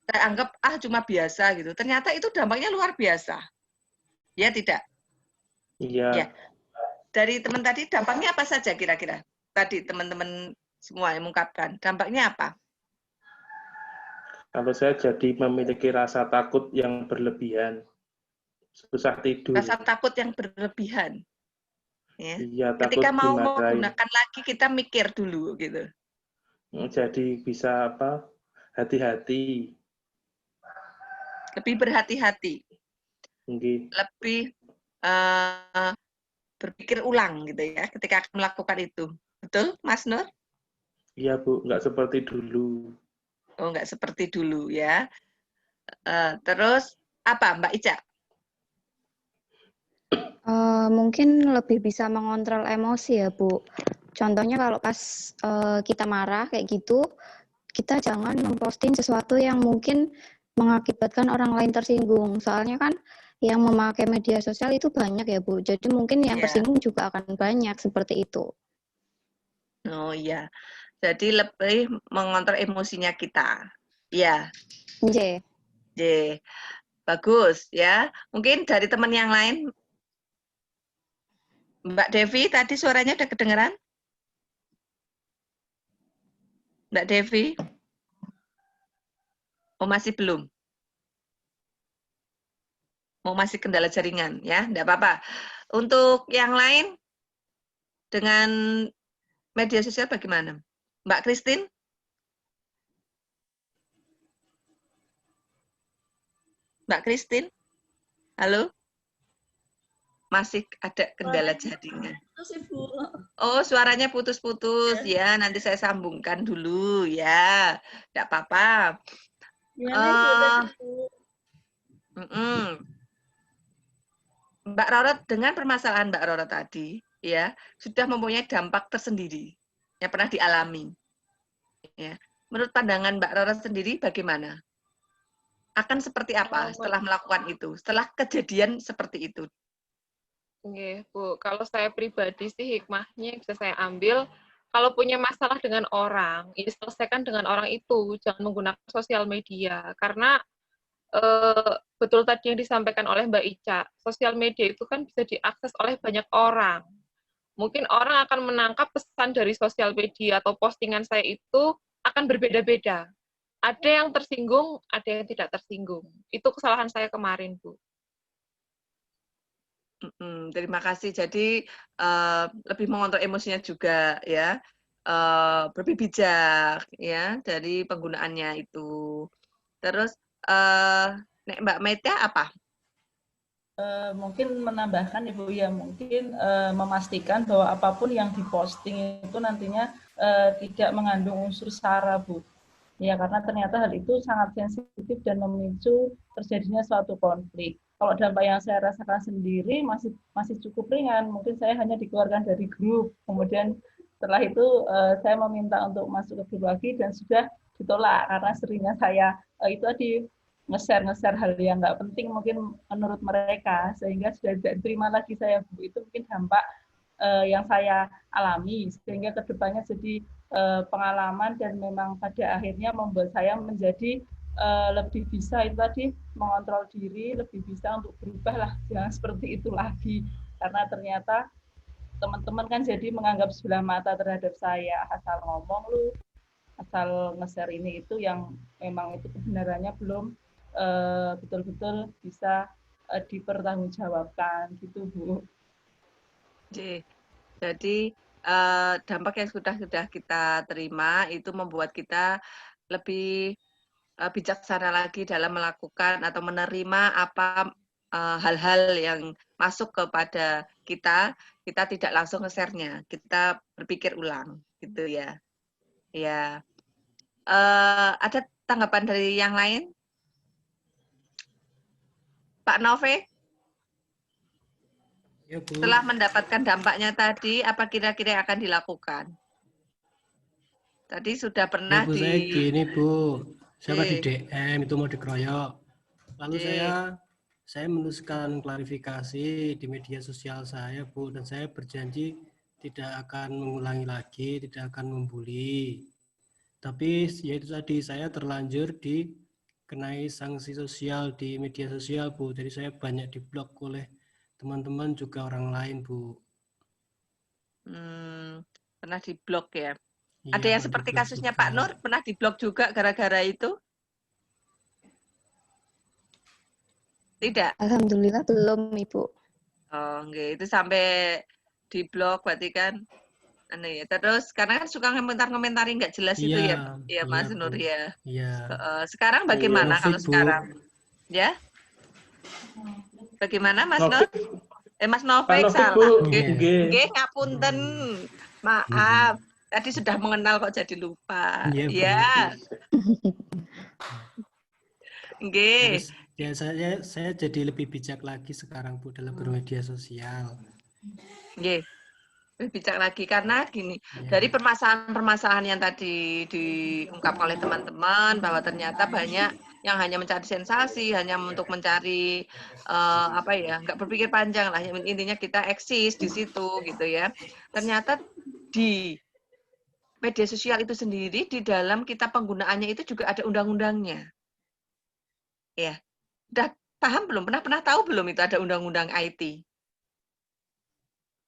saya anggap cuma biasa gitu, ternyata itu dampaknya luar biasa, ya tidak? Iya. Ya, dari teman tadi dampaknya apa saja kira-kira? Tadi teman-teman semua yang mengungkapkan, dampaknya apa? Kalau saya jadi memiliki rasa takut yang berlebihan, susah tidur. Rasa takut yang berlebihan. Ya. Iya, Ketika takut mau dimarahin. menggunakan lagi kita mikir dulu gitu. Jadi bisa apa? Hati-hati. Lebih berhati-hati. Okay. Lebih berpikir ulang gitu ya ketika akan melakukan itu. Betul, Mas Nur? Iya, Bu, nggak seperti dulu. Oh, nggak seperti dulu ya. Terus apa, Mbak Ica? Mungkin lebih bisa mengontrol emosi ya, Bu. Contohnya kalau pas kita marah kayak gitu, kita jangan memposting sesuatu yang mungkin mengakibatkan orang lain tersinggung. Soalnya kan yang memakai media sosial itu banyak ya, Bu. Jadi mungkin yang tersinggung juga akan banyak seperti itu. Oh iya. Jadi lebih mengontrol emosinya kita. Iya. J. Bagus ya. Mungkin dari teman yang lain, Mbak Devi tadi suaranya udah kedengeran? Mbak Devi? Oh, masih belum? Oh, masih kendala jaringan ya, enggak apa-apa. Untuk yang lain dengan media sosial bagaimana? Mbak Christine? Mbak Christine? Halo? Masih ada kendala jaringan. Oh, suaranya putus-putus ya. Nanti saya sambungkan dulu ya. Enggak apa-apa. Mbak Roro, dengan permasalahan Mbak Roro tadi, ya, sudah mempunyai dampak tersendiri yang pernah dialami. Ya. Menurut pandangan Mbak Roro sendiri bagaimana? Akan seperti apa setelah melakukan itu, setelah kejadian seperti itu? Oke, Bu. Kalau saya pribadi sih hikmahnya yang bisa saya ambil, kalau punya masalah dengan orang, ya selesaikan dengan orang itu, jangan menggunakan sosial media. Karena betul tadi yang disampaikan oleh Mbak Ica, sosial media itu kan bisa diakses oleh banyak orang. Mungkin orang akan menangkap pesan dari sosial media atau postingan saya itu akan berbeda-beda. Ada yang tersinggung, ada yang tidak tersinggung. Itu kesalahan saya kemarin, Bu. Terima kasih. Jadi lebih mengontrol emosinya juga ya, lebih bijak ya dari penggunaannya itu. Terus Nek Mbak Meta apa? Mungkin menambahkan Ibu ya, mungkin memastikan bahwa apapun yang diposting itu nantinya tidak mengandung unsur sara, Bu. Ya, karena ternyata hal itu sangat sensitif dan memicu terjadinya suatu konflik. Kalau dampak yang saya rasakan sendiri masih cukup ringan, mungkin saya hanya dikeluarkan dari grup. Kemudian setelah itu saya meminta untuk masuk ke grup lagi dan sudah ditolak karena seringnya saya itu tadi nge-share hal yang nggak penting mungkin menurut mereka, sehingga sudah tidak diterima lagi saya, Bu. Itu mungkin dampak yang saya alami, sehingga kedepannya jadi pengalaman dan memang pada akhirnya membuat saya menjadi lebih bisa itu tadi mengontrol diri, lebih bisa untuk berubah lah, jangan seperti itu lagi, karena ternyata teman-teman kan jadi menganggap sebelah mata terhadap saya, asal ngomong lu, asal nge-share ini itu yang memang itu kebenarannya belum betul-betul bisa dipertanggungjawabkan gitu, Bu. Jadi dampak yang sudah kita terima itu membuat kita lebih bijaksana lagi dalam melakukan atau menerima apa hal-hal yang masuk kepada kita tidak langsung nge-share-nya, kita berpikir ulang gitu ya. Ya, ada tanggapan dari yang lain? Pak Nove? Ya, Bu. Setelah mendapatkan dampaknya tadi, apa kira-kira yang akan dilakukan? Tadi sudah pernah Ya, Bu, saya gini, Bu. Saya di DM itu mau dikeroyok. Lalu saya menuliskan klarifikasi di media sosial saya, Bu, dan saya berjanji tidak akan mengulangi lagi, tidak akan membuli. Tapi ya itu tadi, saya terlanjur dikenai sanksi sosial di media sosial, Bu. Jadi saya banyak diblok oleh teman-teman juga orang lain, Bu. Pernah diblok ya? Iya, ada yang seperti kasusnya juga. Pak Nur, pernah diblok juga gara-gara itu? Tidak? Alhamdulillah belum, Ibu. Oh, enggak. Itu sampai diblok berarti kan? Ya. Terus karena kan suka komentar-komentari nggak jelas itu ya, ya Mas Nur ya. Iya. Sekarang bagaimana kalau sekarang? Ya? Bagaimana Mas Nur? Mas Novik salah. Nggih, ngapunten. Maaf. Tadi sudah mengenal kok jadi lupa. Ya. Nggih. Ya, saya jadi lebih bijak lagi sekarang, Bu, dalam bermedia sosial. Nggih. Bijak lagi karena gini, dari permasalahan-permasalahan yang tadi diungkap oleh teman-teman bahwa ternyata banyak yang hanya mencari sensasi, hanya untuk mencari nggak berpikir panjang lah, intinya kita eksis di situ gitu ya. Ternyata di media sosial itu sendiri di dalam kita penggunaannya itu juga ada undang-undangnya. Ya. Udah paham belum? Pernah tahu belum itu ada undang-undang IT?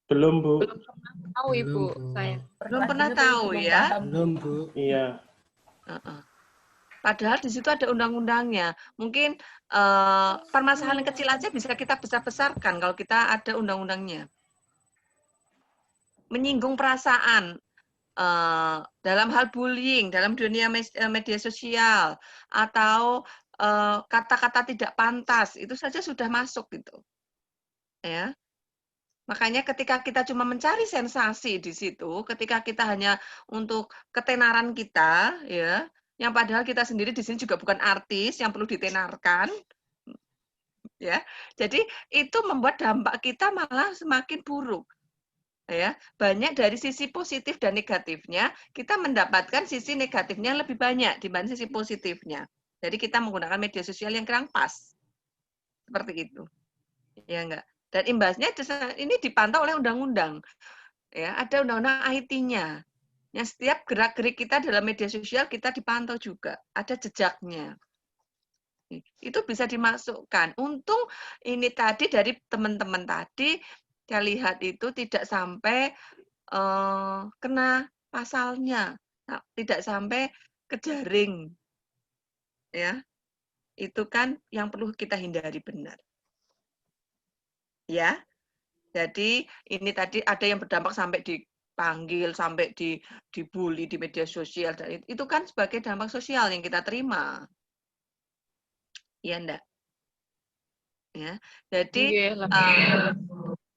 Belum, Bu. Belum pernah tahu, Ibu. Saya belum pernah tahu ya? Belum, Bu. Iya. Padahal di situ ada undang-undangnya. Mungkin permasalahan kecil aja bisa kita besar-besarkan kalau kita ada undang-undangnya. Menyinggung perasaan dalam hal bullying, dalam dunia media sosial, atau kata-kata tidak pantas, itu saja sudah masuk gitu. Ya. Makanya ketika kita cuma mencari sensasi di situ, ketika kita hanya untuk ketenaran kita, ya, yang padahal kita sendiri di sini juga bukan artis yang perlu ditenarkan, ya. Jadi itu membuat dampak kita malah semakin buruk, ya. Banyak dari sisi positif dan negatifnya, kita mendapatkan sisi negatifnya lebih banyak dibanding sisi positifnya. Jadi kita menggunakan media sosial yang kurang pas, seperti itu, ya enggak. Dan imbasnya ini dipantau oleh undang-undang, ya ada undang-undang IT-nya, Yang setiap gerak-gerik kita dalam media sosial kita dipantau juga, ada jejaknya. Itu bisa dimasukkan. Untung ini tadi dari teman-teman tadi, saya lihat itu tidak sampai kena pasalnya, tidak sampai ke jaring, ya. Itu kan yang perlu kita hindari benar. Ya, jadi ini tadi ada yang berdampak sampai dipanggil, sampai dibully di media sosial. Dan itu kan sebagai dampak sosial yang kita terima. Iya, enggak? Ya, jadi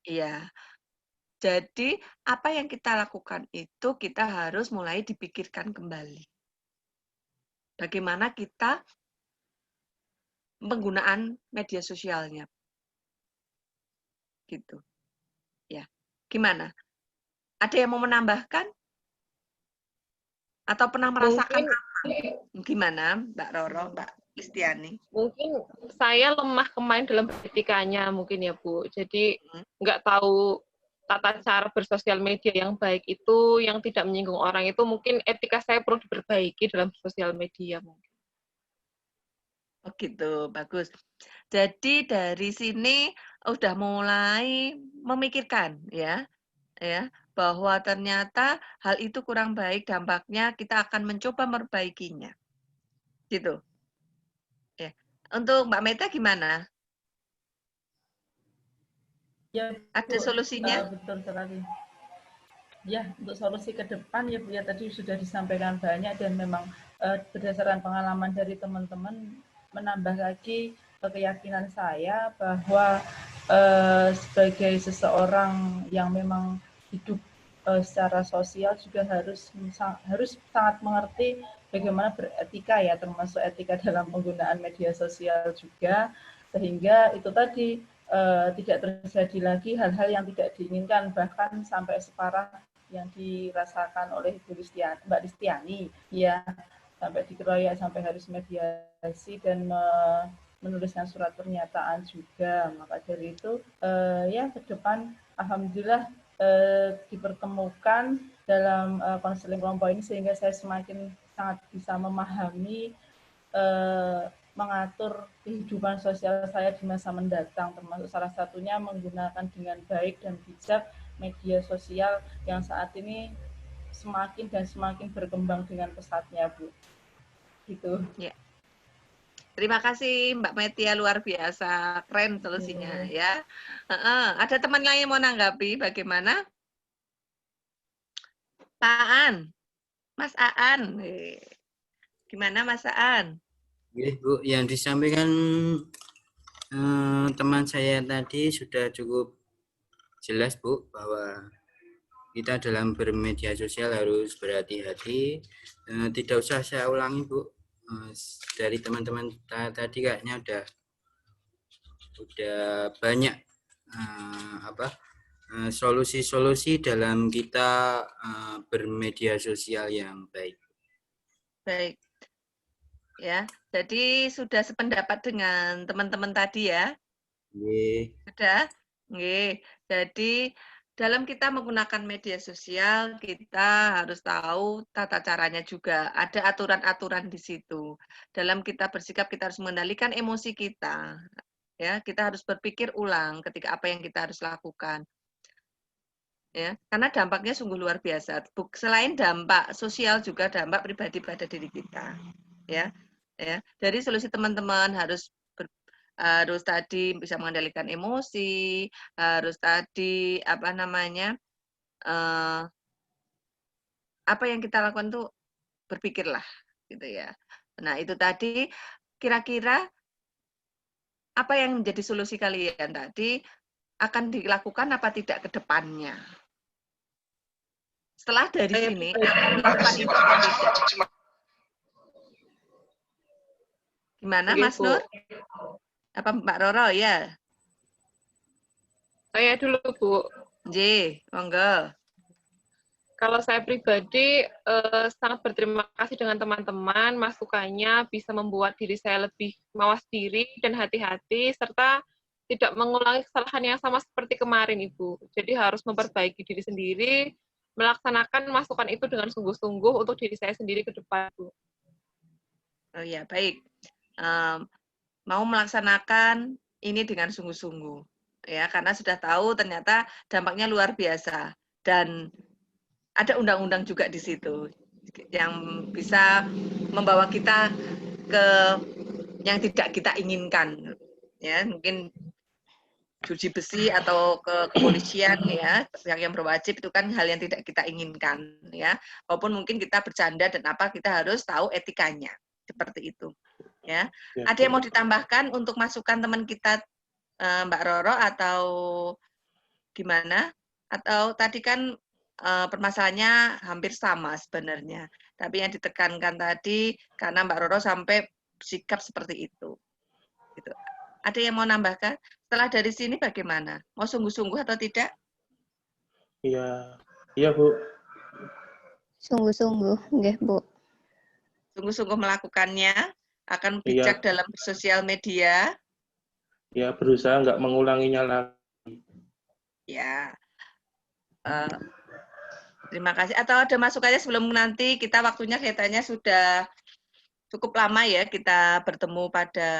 iya. Jadi apa yang kita lakukan itu kita harus mulai dipikirkan kembali. Bagaimana kita penggunaan media sosialnya. Gitu. Ya. Gimana? Ada yang mau menambahkan? Atau pernah merasakan gimana, Mbak Roro, Mbak Listiani? Mungkin saya lemah kemarin dalam beretikanya mungkin ya Bu. Jadi nggak tahu tata cara bersosial media yang baik itu, yang tidak menyinggung orang itu, mungkin etika saya perlu diperbaiki dalam sosial media mungkin. Oh gitu, bagus. Jadi dari sini udah mulai memikirkan ya bahwa ternyata hal itu kurang baik, dampaknya kita akan mencoba memperbaikinya. Gitu. Ya. Untuk Mbak Meta gimana? Ya, ada solusinya? Betul sekali. Ya, untuk solusi ke depan ya Bu ya tadi sudah disampaikan banyak dan memang berdasarkan pengalaman dari teman-teman menambah lagi keyakinan saya bahwa sebagai seseorang yang memang hidup secara sosial juga harus sangat mengerti bagaimana beretika ya, termasuk etika dalam penggunaan media sosial juga, sehingga itu tadi tidak terjadi lagi hal-hal yang tidak diinginkan, bahkan sampai separah yang dirasakan oleh Mbak Listiani, ya sampai dikeroyok, sampai harus mediasi dan menuliskan surat pernyataan juga. Maka dari itu ya ke depan alhamdulillah dipertemukan dalam konseling kelompok ini sehingga saya semakin sangat bisa memahami mengatur kehidupan sosial saya di masa mendatang, termasuk salah satunya menggunakan dengan baik dan bijak media sosial yang saat ini semakin dan semakin berkembang dengan pesatnya, Bu. Gitu. Ya. Terima kasih Mbak Metia, luar biasa, keren solusinya ya. Ada teman lain yang mau nanggapi bagaimana? Pak Aan, Mas Aan, gimana Mas Aan? Bu, yang disampaikan teman saya tadi sudah cukup jelas Bu, bahwa kita dalam bermedia sosial harus berhati-hati. Tidak usah saya ulangi Bu, dari teman-teman tadi kayaknya udah banyak solusi-solusi dalam kita bermedia sosial yang baik. Baik. Ya, jadi sudah sependapat dengan teman-teman tadi ya? Sudah? Nggih. Jadi dalam kita menggunakan media sosial, kita harus tahu tata caranya juga. Ada aturan-aturan di situ. Dalam kita bersikap, kita harus mengendalikan emosi kita. Ya, kita harus berpikir ulang ketika apa yang kita harus lakukan. Ya, karena dampaknya sungguh luar biasa. Selain dampak sosial juga dampak pribadi pada diri kita. Ya. Dari solusi teman-teman harus tadi bisa mengendalikan emosi, harus tadi apa yang kita lakukan tuh berpikirlah gitu ya. Nah, itu tadi kira-kira apa yang menjadi solusi kalian tadi akan dilakukan apa tidak ke depannya? Setelah dari sini akan melakukan itu atau tidak? Gimana Mas Nur? Apa Mbak Roro ya? Saya dulu Bu. Monggo. Kalau saya pribadi sangat berterima kasih dengan teman-teman, masukannya bisa membuat diri saya lebih mawas diri dan hati-hati, serta tidak mengulangi kesalahan yang sama seperti kemarin Ibu. Jadi harus memperbaiki diri sendiri, melaksanakan masukan itu dengan sungguh-sungguh untuk diri saya sendiri ke depan, Bu. Oh ya, baik. Mau melaksanakan ini dengan sungguh-sungguh, ya, karena sudah tahu ternyata dampaknya luar biasa dan ada undang-undang juga di situ yang bisa membawa kita ke yang tidak kita inginkan, ya, mungkin judi besi atau ke kepolisian, ya, yang berwajib itu kan hal yang tidak kita inginkan, ya, walaupun mungkin kita bercanda dan apa, kita harus tahu etikanya seperti itu, ya. Ada yang mau ditambahkan untuk masukan teman kita, Mbak Roro, atau gimana? Atau tadi kan permasalahannya hampir sama sebenarnya, tapi yang ditekankan tadi karena Mbak Roro sampai sikap seperti itu. Gitu. Ada yang mau nambahkan? Setelah dari sini bagaimana? Mau sungguh-sungguh atau tidak? Iya, iya Bu. Sungguh-sungguh, nggih, Bu. Sungguh-sungguh melakukannya, akan bijak dalam sosial media. Ya, berusaha nggak mengulanginya lagi. Ya. Terima kasih. Atau ada masukannya sebelum nanti kita waktunya kelihatannya sudah cukup lama ya kita bertemu pada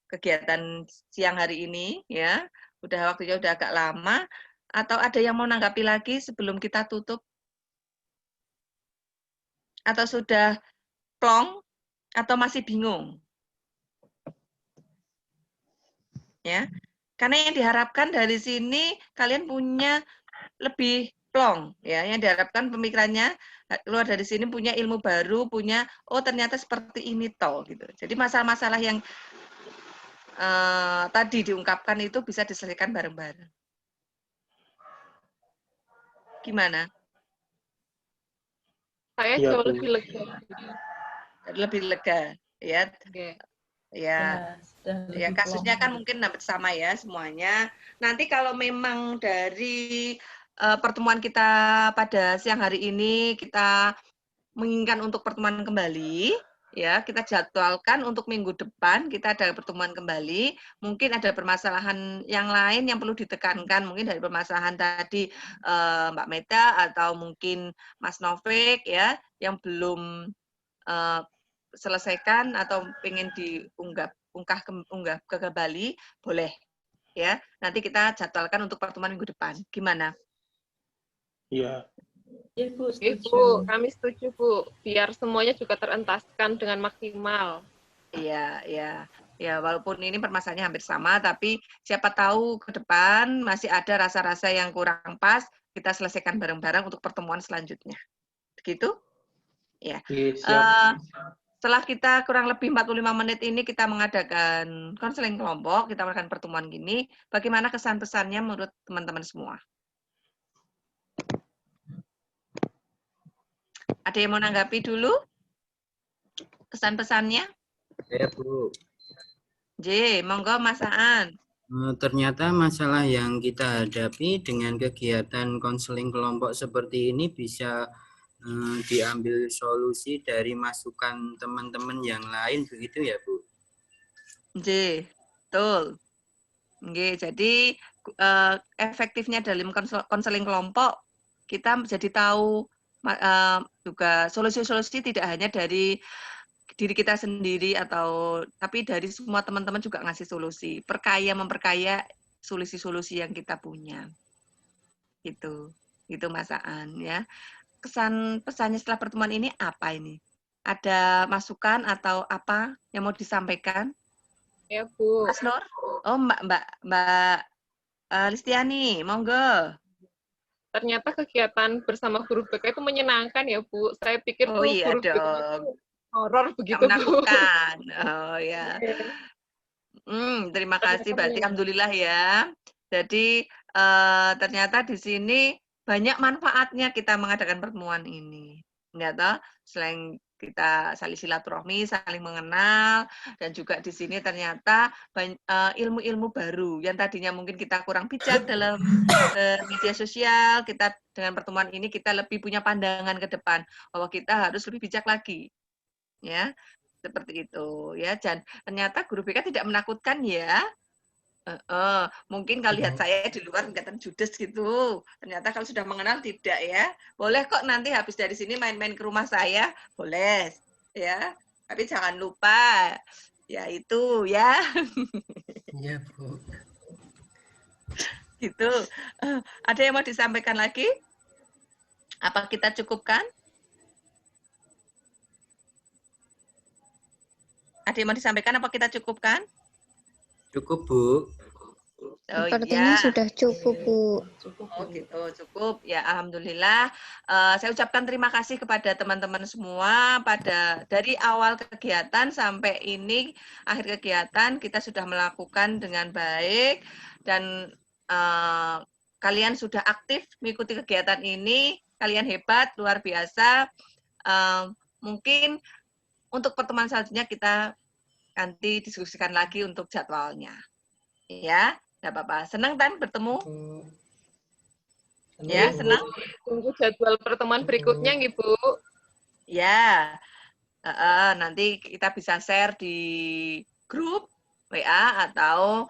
kegiatan siang hari ini, ya. Waktunya udah agak lama. Atau ada yang mau nanggapi lagi sebelum kita tutup? Atau sudah plong? Atau masih bingung? Ya, karena yang diharapkan dari sini kalian punya lebih plong, ya. Yang diharapkan pemikirannya keluar dari sini punya ilmu baru, punya oh ternyata seperti ini toh, gitu. Jadi masalah-masalah yang tadi diungkapkan itu bisa diselesaikan bareng-bareng. Gimana? Saya jauh lebih lega. Lebih lega, ya. Okay. Ya, kasusnya kan mungkin hampir sama ya semuanya. Nanti kalau memang dari pertemuan kita pada siang hari ini kita menginginkan untuk pertemuan kembali, ya, kita jadwalkan untuk minggu depan kita ada pertemuan kembali. Mungkin ada permasalahan yang lain yang perlu ditekankan, mungkin dari permasalahan tadi Mbak Meta atau mungkin Mas Novik, ya, yang belum selesaikan atau pengen unggah ke Bali, boleh, ya. Nanti kita jadwalkan untuk pertemuan minggu depan. Gimana? Iya. Ibu, kami setuju, Bu. Biar semuanya juga terentaskan dengan maksimal. Iya, iya. Ya, walaupun ini permasalahannya hampir sama, tapi siapa tahu ke depan masih ada rasa-rasa yang kurang pas, kita selesaikan bareng-bareng untuk pertemuan selanjutnya. Begitu? Ya. Setelah kita kurang lebih 45 menit ini kita mengadakan konseling kelompok, kita melakukan pertemuan gini, bagaimana kesan-pesannya menurut teman-teman semua? Ada yang mau nanggapi dulu? Kesan-pesannya? Saya, Bu. J, monggo Mas Aan. Ternyata masalah yang kita hadapi dengan kegiatan konseling kelompok seperti ini bisa diambil solusi dari masukan teman-teman yang lain, begitu ya, Bu? J, betul. Oke, jadi efektifnya dalam konseling kelompok, kita jadi tahu juga solusi-solusi tidak hanya dari diri kita sendiri tapi dari semua teman-teman juga ngasih solusi, memperkaya solusi-solusi yang kita punya. Itu Mas Aan, ya. Kesan pesannya setelah pertemuan ini apa ini? Ada masukan atau apa yang mau disampaikan? Ya, Bu. Mas Nur? Oh, Mbak Listiani, monggo. Ternyata kegiatan bersama guru BK itu menyenangkan ya, Bu. Saya pikir guru BK itu horor begitu, menakutkan. Oh ya. Terima kasih, berarti alhamdulillah ya. Jadi ternyata di sini banyak manfaatnya kita mengadakan pertemuan ini. Enggak toh? Selain kita saling silaturahmi, saling mengenal, dan juga di sini ternyata ilmu-ilmu baru yang tadinya mungkin kita kurang bijak dalam media sosial, kita dengan pertemuan ini kita lebih punya pandangan ke depan bahwa kita harus lebih bijak lagi, ya, seperti itu, ya. Dan ternyata guru BK tidak menakutkan ya. Mungkin kalau lihat saya di luar kelihatan judes gitu. Ternyata kalau sudah mengenal tidak ya. Boleh kok nanti habis dari sini main-main ke rumah saya, boleh ya. Tapi jangan lupa ya itu ya. Iya, Bu. Gitu. Ada yang mau disampaikan lagi? Apa kita cukupkan? Ada yang mau disampaikan apa kita cukupkan? Cukup, Bu. Oh Sepertinya iya. sudah cukup, Bu. Oh gitu, cukup. Ya, alhamdulillah. Saya ucapkan terima kasih kepada teman-teman semua dari awal kegiatan sampai ini akhir kegiatan kita sudah melakukan dengan baik dan kalian sudah aktif mengikuti kegiatan ini. Kalian hebat, luar biasa. Mungkin untuk pertemuan selanjutnya kita nanti diskusikan lagi untuk jadwalnya. Ya, nggak apa-apa. Senang kan bertemu? Ya, senang. Tunggu jadwal pertemuan berikutnya, Ibu. Ya, nanti kita bisa share di grup WA atau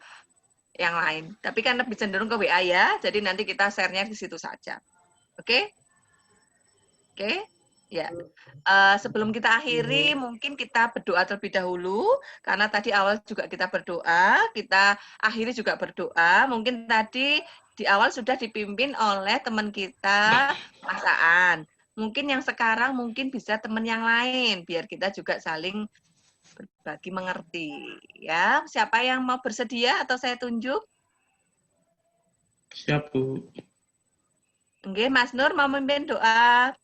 yang lain. Tapi kan lebih cenderung ke WA ya, jadi nanti kita share-nya di situ saja. Oke? Oke? Ya. Sebelum kita akhiri, mungkin kita berdoa terlebih dahulu, karena tadi awal juga kita berdoa, kita akhiri juga berdoa. Mungkin tadi di awal sudah dipimpin oleh teman kita, Mas Aan. Mungkin yang sekarang mungkin bisa teman yang lain, biar kita juga saling berbagi mengerti. Ya, siapa yang mau bersedia atau saya tunjuk? Siap, Bu. Oke, Mas Nur mau memimpin doa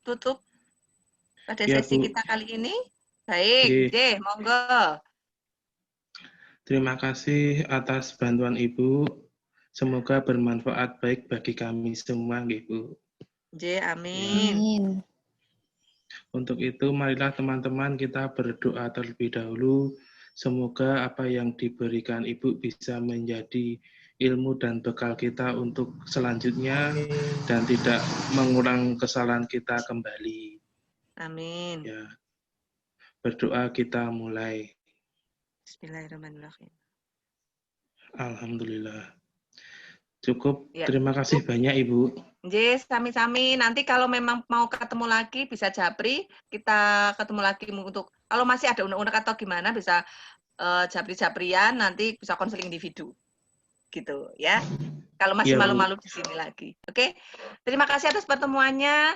tutup pada Ya, sesi Bu. kita kali ini? Baik, Oke. deh, monggo. Terima kasih atas bantuan Ibu. Semoga bermanfaat baik bagi kami semua, Bu. Amin. Amin. Untuk itu, marilah teman-teman kita berdoa terlebih dahulu. Semoga apa yang diberikan Ibu bisa menjadi ilmu dan bekal kita untuk selanjutnya dan tidak mengulang kesalahan kita kembali. Amin. Ya. Berdoa kita mulai. Bismillahirrahmanirrahim. Alhamdulillah. Cukup. Ya, Terima kasih banyak, Ibu. sami-sami. Nanti kalau memang mau ketemu lagi bisa japri, kita ketemu lagi untuk kalau masih ada unek-unek atau gimana bisa japri-japrian, nanti bisa konseling individu. Gitu ya. Kalau masih Iya, Bu. malu-malu di sini lagi. Oke. Terima kasih atas pertemuannya.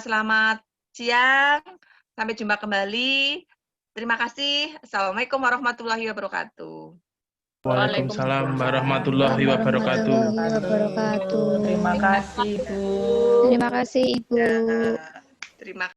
Selamat siang. Sampai jumpa kembali. Terima kasih. Assalamualaikum warahmatullahi wabarakatuh. Waalaikumsalam warahmatullahi wabarakatuh. Terima kasih, Bu. Terima kasih, Ibu. Terima